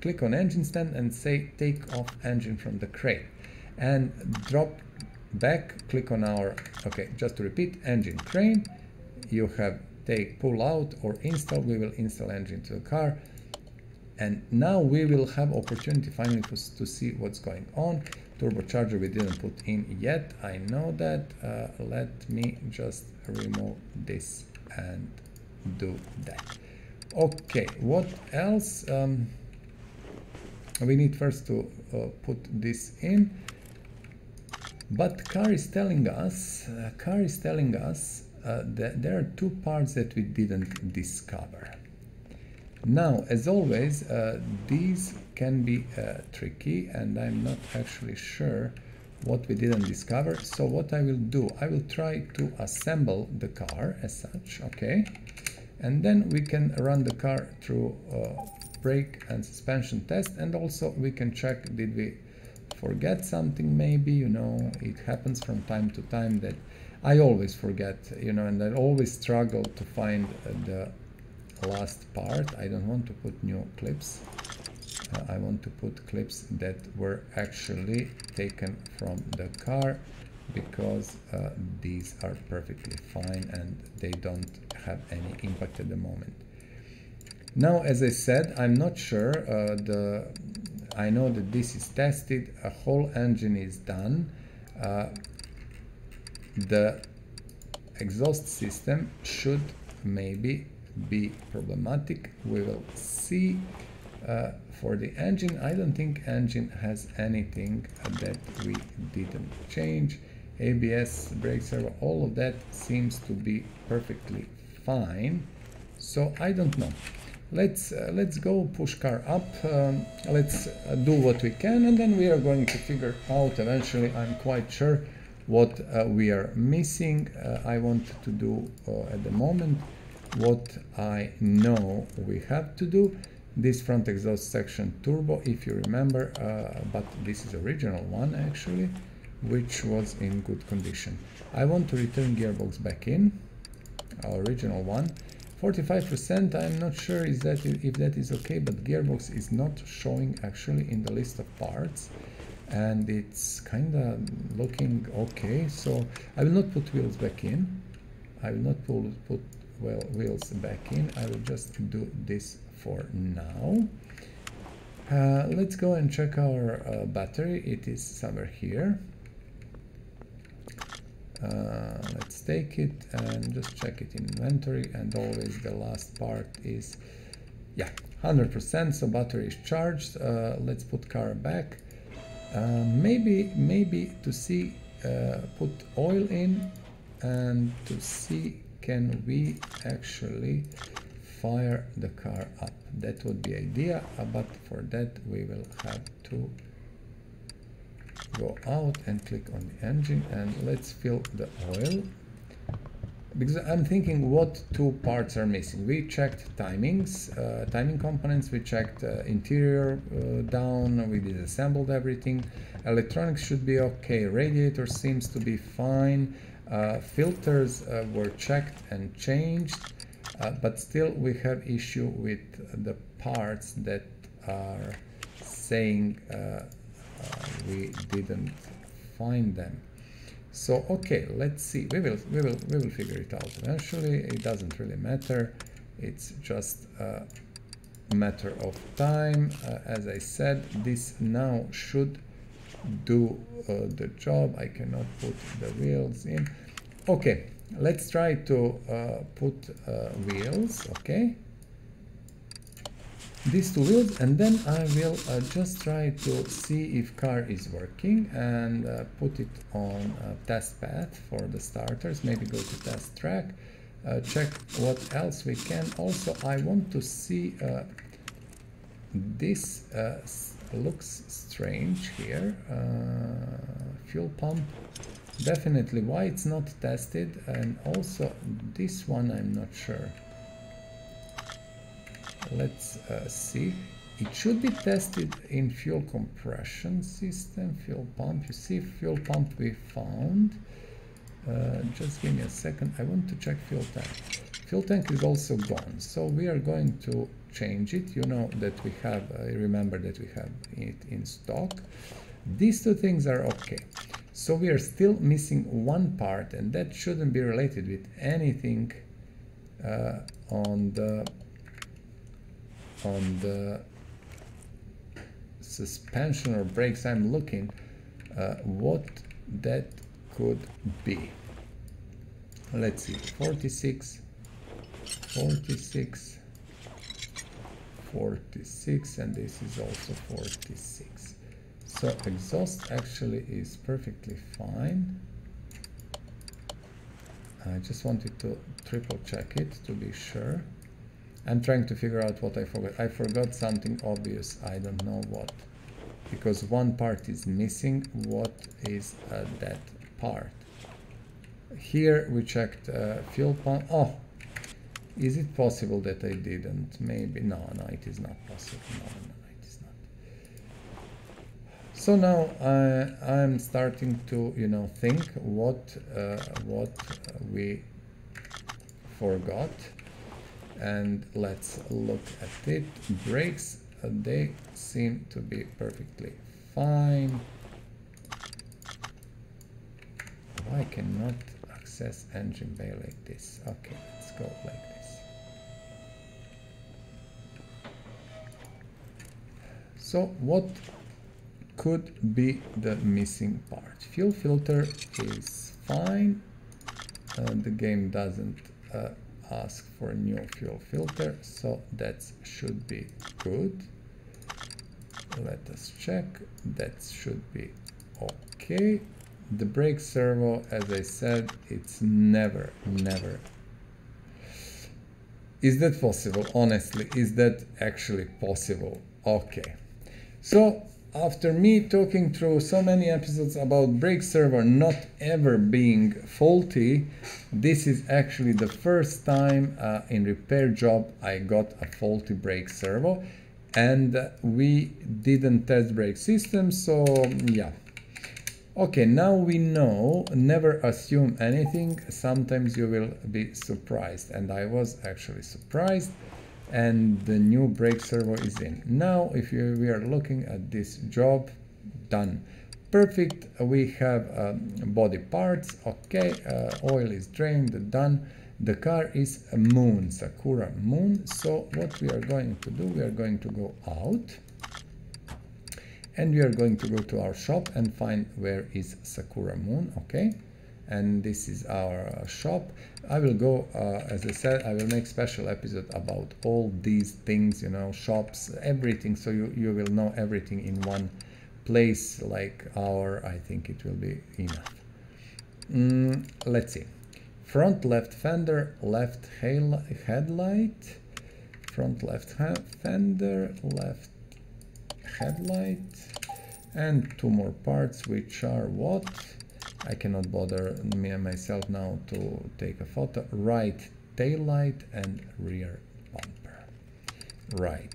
Speaker 2: click on engine stand and say take off engine from the crate, and drop back, click on our, okay, just to repeat, engine crane. You have pull out or install. We will install engine to the car, and now we will have opportunity finally to see what's going on. Turbocharger we didn't put in yet, I know that. Let me just remove this and do that. Okay, what else? We need first to put this in, but car is telling us that there are two parts that we didn't discover. Now, as always, these can be tricky, and I'm not actually sure what we didn't discover. So what I will do, I will try to assemble the car as such, okay, and then we can run the car through brake and suspension test, and also we can check, did we forget something maybe, you know, it happens from time to time that I always forget, you know, and I always struggle to find the last part. I don't want to put new clips. I want to put clips that were actually taken from the car, because these are perfectly fine and they don't have any impact at the moment. Now, as I said, I'm not sure, I know that this is tested, a whole engine is done. The exhaust system should maybe be problematic. We will see. For the engine, I don't think engine has anything that we didn't change. ABS, brake servo, all of that seems to be perfectly fine. So I don't know. Let's go push car up. Let's do what we can, and then we are going to figure out eventually. I'm quite sure what we are missing. I want to do at the moment what I know we have to do. This front exhaust section turbo, if you remember, but this is original one actually, which was in good condition. I want to return gearbox back in, our original one. 45%, I'm not sure if that is okay, but gearbox is not showing actually in the list of parts, and it's kind of looking okay. So I will not put wheels back in. I will not put wheels back in. I will just do this for now. Let's go and check our battery. It is somewhere here. Let's take it and just check it in inventory, and always the last part is, yeah, 100%, so battery is charged. Let's put car back. Maybe to see, put oil in and to see can we actually fire the car up. That would be idea, but for that we will have to go out and click on the engine, and let's fill the oil, because I'm thinking what two parts are missing. We checked timings, timing components, we checked interior down, we disassembled everything. Electronics should be okay, radiator seems to be fine, filters were checked and changed. But still we have issue with the parts that are saying we didn't find them. So okay, let's see. We will figure it out eventually. It doesn't really matter. It's just a matter of time. As I said, this now should do the job. I cannot put the wheels in. Okay. Let's try to put wheels, okay? These two wheels, and then I will just try to see if car is working and put it on a test path for the starters. Maybe go to test track, check what else we can. Also, I want to see this looks strange here. Fuel pump. Definitely why it's not tested, and also this one I'm not sure. Let's see. It should be tested in fuel compression system, fuel pump. You see fuel pump we found. Just give me a second. I want to check fuel tank. Fuel tank is also gone, so we are going to change it. You know that we have, remember that we have it in stock. These two things are okay. So we are still missing one part, and that shouldn't be related with anything on the suspension or brakes. I'm looking what that could be. Let's see, 46, 46, 46, and this is also 46. So exhaust actually is perfectly fine. I just wanted to triple check it to be sure. I'm trying to figure out what I forgot. I forgot something obvious. I don't know what. because one part is missing. What is that part? Here we checked fuel pump. Oh, is it possible that I didn't? Maybe. No, it is not possible. No, it is not. So now I'm starting to, think what we forgot, and let's look at it. Brakes, they seem to be perfectly fine. Why cannot access engine bay like this? Okay, let's go like this. So what could be the missing part? Fuel filter is fine. The game doesn't ask for a new fuel filter, so that should be good. Let us check. That should be okay. The brake servo, as I said, it's never. Is that possible? Honestly, is that actually possible? Okay. So after me talking through so many episodes about brake servo not ever being faulty, this is actually the first time in repair job I got a faulty brake servo, and we didn't test brake system, so yeah. Okay, now we know, never assume anything. Sometimes you will be surprised, and I was actually surprised. And the new brake servo is in. Now if we are looking at this job, done, perfect. We have body parts, okay, oil is drained, done. The car is a Moon, Sakura Moon. So what we are going to do, we are going to go out and we are going to go to our shop and find where is Sakura Moon, okay. And this is our shop. I will go, as I said, I will make special episode about all these things, shops, everything, so you will know everything in one place, like I think it will be enough. Let's see. Front left fender, left headlight, front left fender, left headlight, and two more parts, which are what? I cannot bother me and myself now to take a photo. Right tail light and rear bumper. Right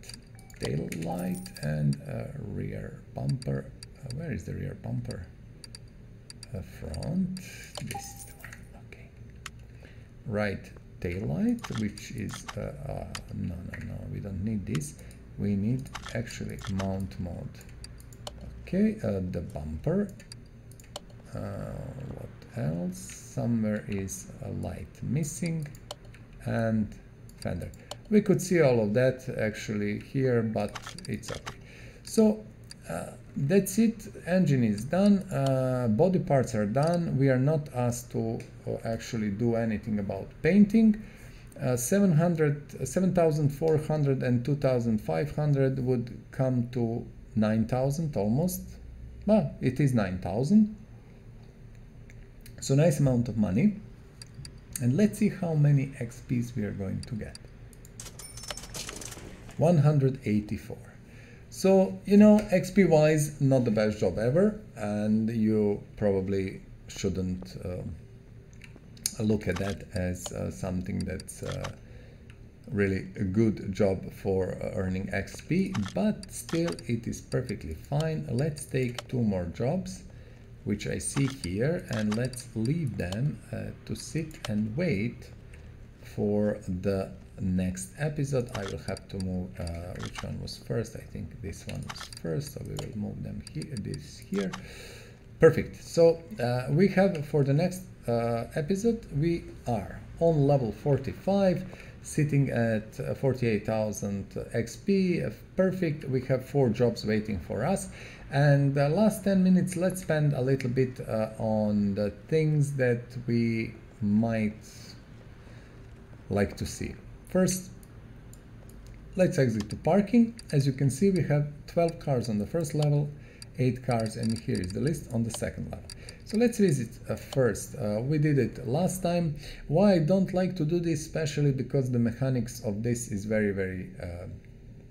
Speaker 2: tail light and rear bumper. Where is the rear bumper? Front. This is the one. Okay. Right tail light, which is no. We don't need this. We need actually mount mode. Okay. The bumper. What else? Somewhere is a light missing, and fender. We could see all of that actually here, but it's okay. So that's it. Engine is done, body parts are done. We are not asked to actually do anything about painting. 7,400 and 2,500 would come to 9,000 almost. Well, it is 9,000. So nice amount of money. And let's see how many XPs we are going to get. 184. So, XP wise, not the best job ever, and you probably shouldn't look at that as something that's really a good job for earning XP, but still it is perfectly fine. Let's take two more jobs, which I see here, and let's leave them to sit and wait for the next episode. I will have to move which one was first. I think this one was first, so we will move them here, this here. Perfect. So we have for the next episode, we are on level 45, sitting at 48,000 XP. Perfect. We have 4 jobs waiting for us. And the last 10 minutes, let's spend a little bit on the things that we might like to see. First, let's exit to parking. As you can see, we have 12 cars on the first level, 8 cars, and here is the list on the second level. So let's visit first. We did it last time. Why I don't like to do this, especially because the mechanics of this is very, very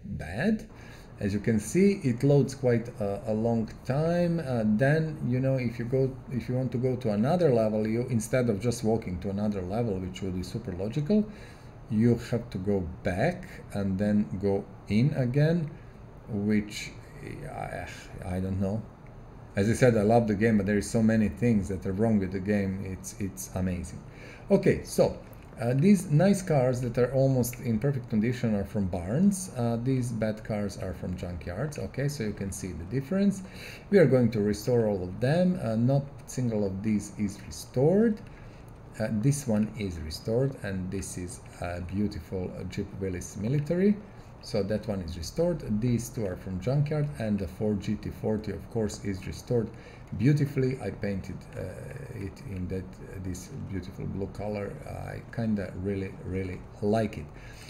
Speaker 2: bad. As you can see, it loads quite a long time. Then, you know, if you want to go to another level, you, instead of just walking to another level, which would be super logical, you have to go back and then go in again, which I don't know. As I said, I love the game, but there is so many things that are wrong with the game. It's amazing. Okay, so these nice cars that are almost in perfect condition are from barns. These bad cars are from junkyards. Okay, so you can see the difference. We are going to restore all of them. Not single of these is restored. This one is restored, and this is a beautiful Jeep Willys military. So that one is restored. These two are from junkyard, and the Ford GT40 of course is restored beautifully. I painted it in this beautiful blue color. I kinda really like it.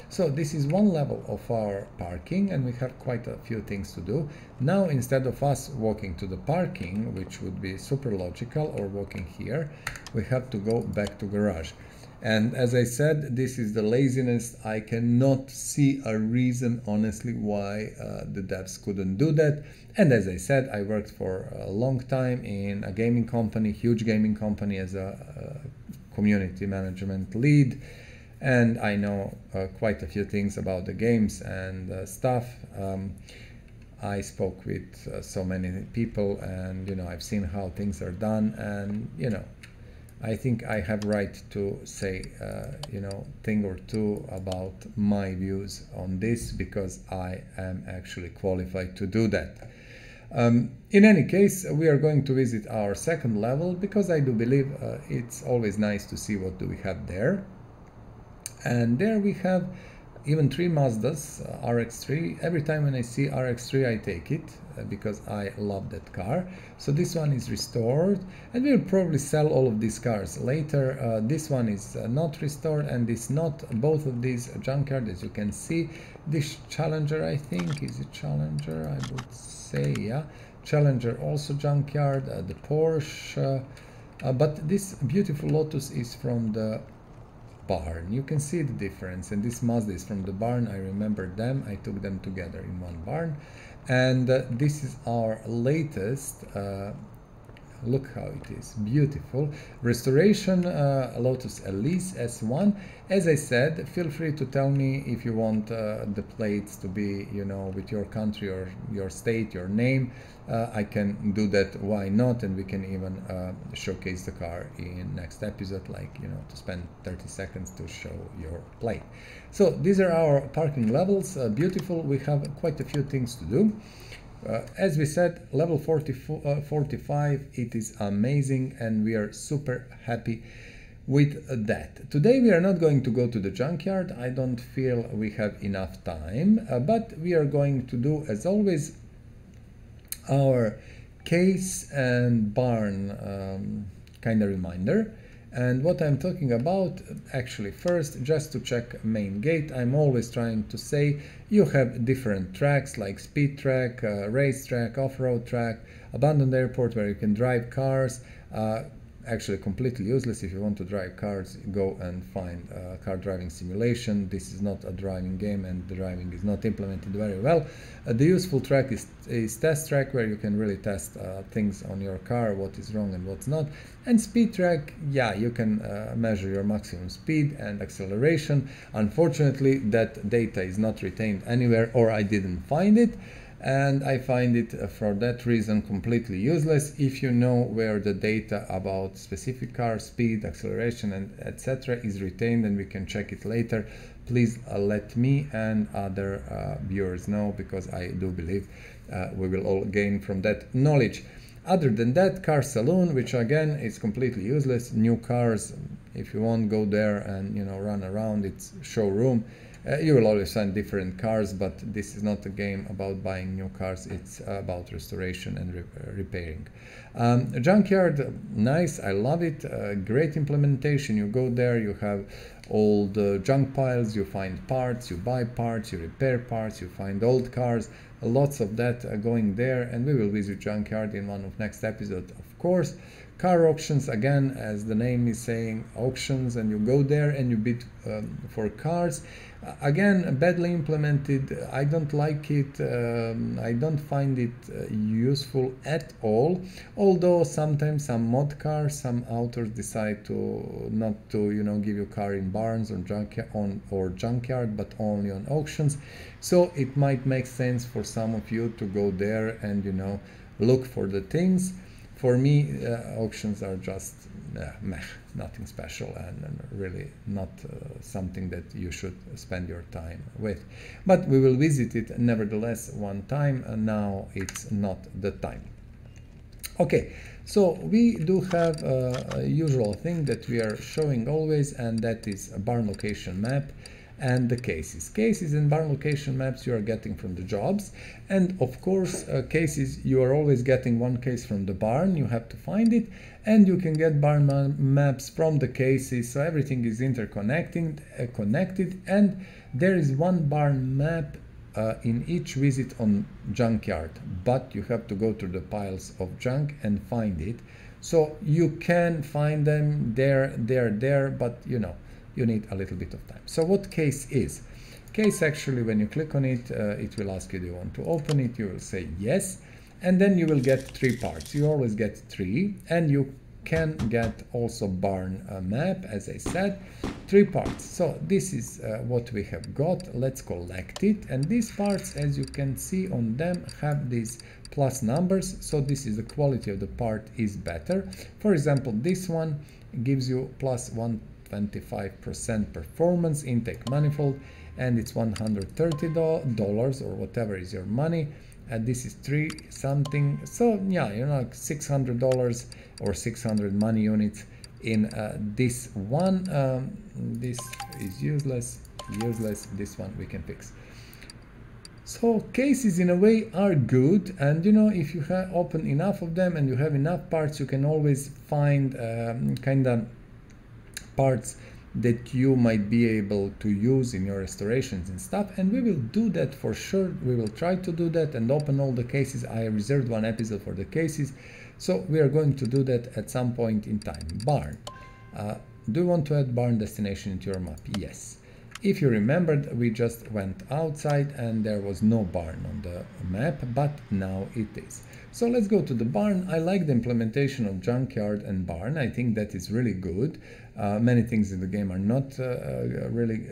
Speaker 2: So this is one level of our parking, and we have quite a few things to do. Now, instead of us walking to the parking, which would be super logical, or walking here, we have to go back to garage. And as I said, this is the laziness. I cannot see a reason, honestly, why the devs couldn't do that. And as I said, I worked for a long time in a gaming company, huge gaming company, as a community management lead. And I know quite a few things about the games and stuff. I spoke with so many people, and, you know, I've seen how things are done, and, you know, I think I have right to say, you know, thing or two about my views on this, because I am actually qualified to do that. In any case, we are going to visit our second level, because I do believe it's always nice to see what do we have there. And there we have even 3 Mazdas RX-3. Every time when I see RX-3, I take it, because I love that car. So this one is restored, and we'll probably sell all of these cars later. This one is not restored, and this not. Both of these junkyard, as you can see. This Challenger, I think, is it Challenger? I would say, yeah. Challenger also junkyard. The Porsche, but this beautiful Lotus is from the barn. You can see the difference, and this Mazda is from the barn. I remember them. I took them together in one barn. And this is our latest. Look how it is beautiful restoration, Lotus Elise S1. As I said, feel free to tell me if you want the plates to be, you know, with your country or your state, your name. I can do that, why not? And we can even showcase the car in next episode, like, you know, to spend 30 seconds to show your plate. So these are our parking levels. Beautiful. We have quite a few things to do. As we said, level 45, it is amazing, and we are super happy with that. Today we are not going to go to the junkyard. I don't feel we have enough time, but we are going to do, as always, our case and barn kind of reminder. And what I'm talking about, actually, first, just to check main gate, I'm always trying to say you have different tracks, like speed track, race track, off-road track, abandoned airport where you can drive cars. Actually completely useless. If you want to drive cars, go and find car driving simulation. This is not a driving game, and the driving is not implemented very well. The useful track is test track, where you can really test things on your car, what is wrong and what's not. And speed track, yeah, you can measure your maximum speed and acceleration. Unfortunately, that data is not retained anywhere, or I didn't find it. And I find it for that reason completely useless. If you know where the data about specific car speed, acceleration, and etc. is retained, and we can check it later, please let me and other viewers know, because I do believe we will all gain from that knowledge. Other than that, car saloon, which again is completely useless. New cars, if you want, go there and, you know, run around. It's showroom. You will always find different cars, but this is not a game about buying new cars. It's about restoration and repairing. Junkyard, nice. I love it. Great implementation. You go there, you have old junk piles, you find parts, you buy parts, you repair parts, you find old cars. lots of that going there, and we will visit junkyard in one of next episode, of course. Car auctions, again, as the name is saying, auctions, and you go there and you bid for cars. Again, badly implemented. I don't like it. I don't find it useful at all. Although sometimes some mod cars, some authors decide to not to give you car in barns or junkyard, but only on auctions. So it might make sense for some of you to go there and look for the things. For me, auctions are just meh, nothing special, and really not something that you should spend your time with. But we will visit it nevertheless one time, and now it's not the time. Okay, so we do have a usual thing that we are showing always, and that is a barn location map and the cases. Cases and barn location maps you are getting from the jobs, and of course cases you are always getting one case from the barn, you have to find it, and you can get barn maps from the cases, so everything is connected, and there is one barn map in each visit on junkyard, but you have to go to the piles of junk and find it. So you can find them there, but you need a little bit of time. So what case is? Case, actually, when you click on it, it will ask you, do you want to open it? You will say yes, and then you will get 3 parts. You always get 3, and you can get also barn map, as I said, 3 parts. So this is what we have got. Let's collect it, and these parts, as you can see on them, have these plus numbers, so this is the quality of the part is better. For example, this one gives you plus 125% performance intake manifold, and it's $130 or whatever is your money, and this is 3 something, so yeah, like $600 or 600 money units in this one. This is useless, this one we can fix. So cases in a way are good, and if you open enough of them and you have enough parts, you can always find kind of parts that you might be able to use in your restorations and stuff, and we will do that for sure. We will try to do that and open all the cases. I reserved one episode for the cases, so we are going to do that at some point in time. Barn. Do you want to add barn destination into your map? Yes. If you remembered, we just went outside and there was no barn on the map, but now it is. So let's go to the barn. I like the implementation of junkyard and barn. I think that is really good. Many things in the game are not really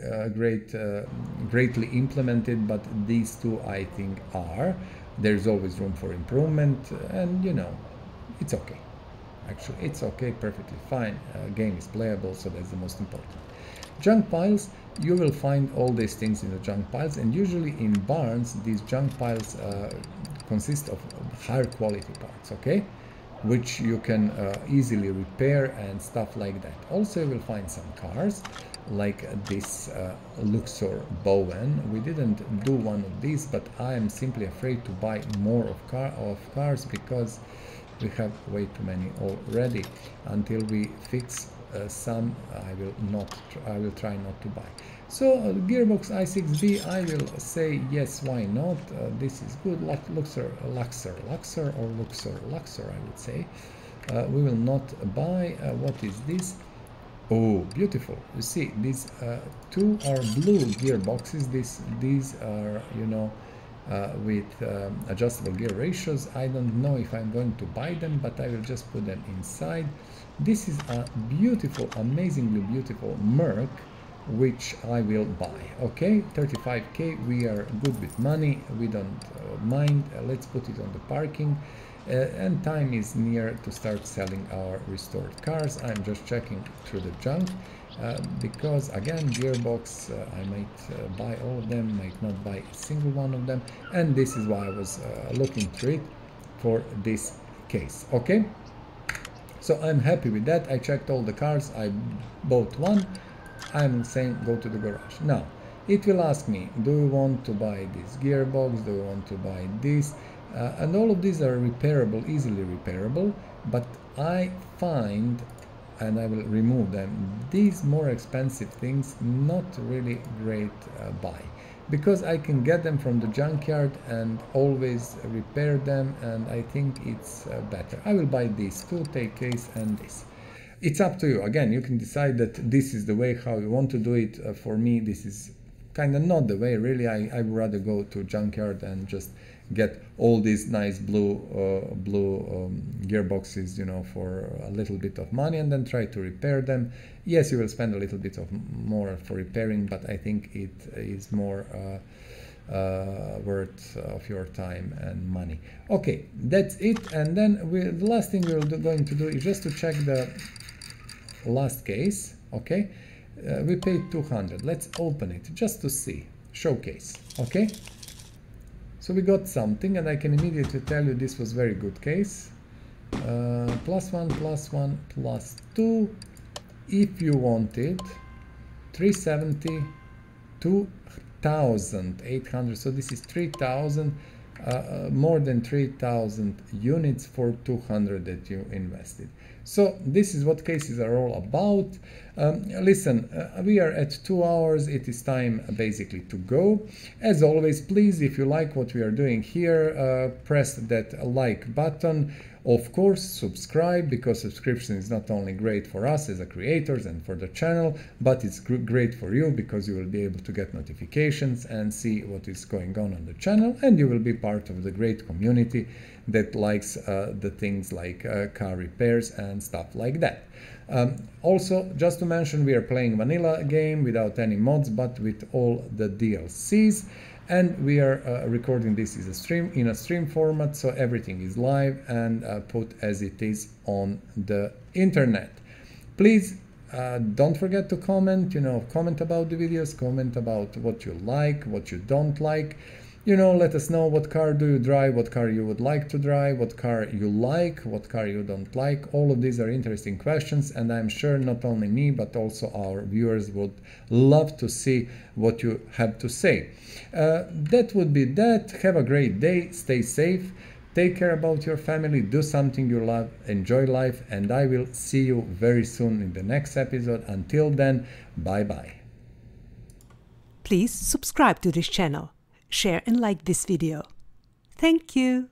Speaker 2: greatly implemented, but these two I think are. There's always room for improvement, and it's okay. Actually, it's okay, perfectly fine. Game is playable, so that's the most important. Junk piles, you will find all these things in the junk piles, and usually in barns these junk piles consist of higher quality parts, okay, which you can easily repair and stuff like that. Also you will find some cars like this Luxor Bowen. We didn't do one of these, but I am simply afraid to buy more of cars because we have way too many already. Until we fix some, I will try not to buy. So Gearbox i6B, I will say yes, why not? This is good. Luxor, I would say. We will not buy. What is this? Oh, beautiful. You see, these two are blue gearboxes. These are, with adjustable gear ratios. I don't know if I'm going to buy them, but I will just put them inside. This is a beautiful, amazingly beautiful Merc, which I will buy. Okay, 35k, we are good with money, we don't mind. Let's put it on the parking, and time is near to start selling our restored cars. I'm just checking through the junk, because again, Gearbox, I might buy all of them, might not buy a single one of them, and this is why I was looking through it for this case. Okay, so I'm happy with that. I checked all the cars, I bought one. I'm saying go to the garage. Now it will ask me, do you want to buy this gearbox, do you want to buy this, and all of these are repairable, easily repairable, but I find, and I will remove them, these more expensive things not really great buy. because I can get them from the junkyard and always repair them, and I think it's better. I will buy these two, take case and this. It's up to you. Again, you can decide that this is the way how you want to do it. For me, this is kind of not the way, really. I would rather go to junkyard and just get all these nice blue gearboxes, you know, for a little bit of money, and then try to repair them. Yes, you will spend a little bit of more for repairing, but I think it is more worth of your time and money. Okay, that's it. And then the last thing we're going to do is just to check the last case. Okay, we paid 200. Let's open it just to see. Showcase. Okay, so we got something, and I can immediately tell you this was very good case. +1 +1 +2. If you wanted 370, 2,800. So this is 3,000, more than 3,000 units for 200 that you invested. So this is what cases are all about. Listen, we are at 2 hours. It is time basically to go. As always, please, if you like what we are doing here, press that like button. Of course, subscribe, because subscription is not only great for us as a creators and for the channel, but it's great for you, because you will be able to get notifications and see what is going on the channel, and you will be part of the great community that likes the things like car repairs and stuff like that. Also, just to mention, we are playing vanilla game without any mods, but with all the DLCs. And we are recording this as a stream, in a stream format, so everything is live and put as it is on the internet. Please don't forget to comment, you know, comment about the videos, comment about what you like, what you don't like. You know, let us know what car do you drive, what car you would like to drive, what car you like, what car you don't like. All of these are interesting questions, and I'm sure not only me, but also our viewers would love to see what you have to say. That would be that. Have a great day, stay safe, take care about your family, do something you love, enjoy life, and I will see you very soon in the next episode. Until then, bye-bye.
Speaker 1: Please subscribe to this channel, share and like this video. Thank you.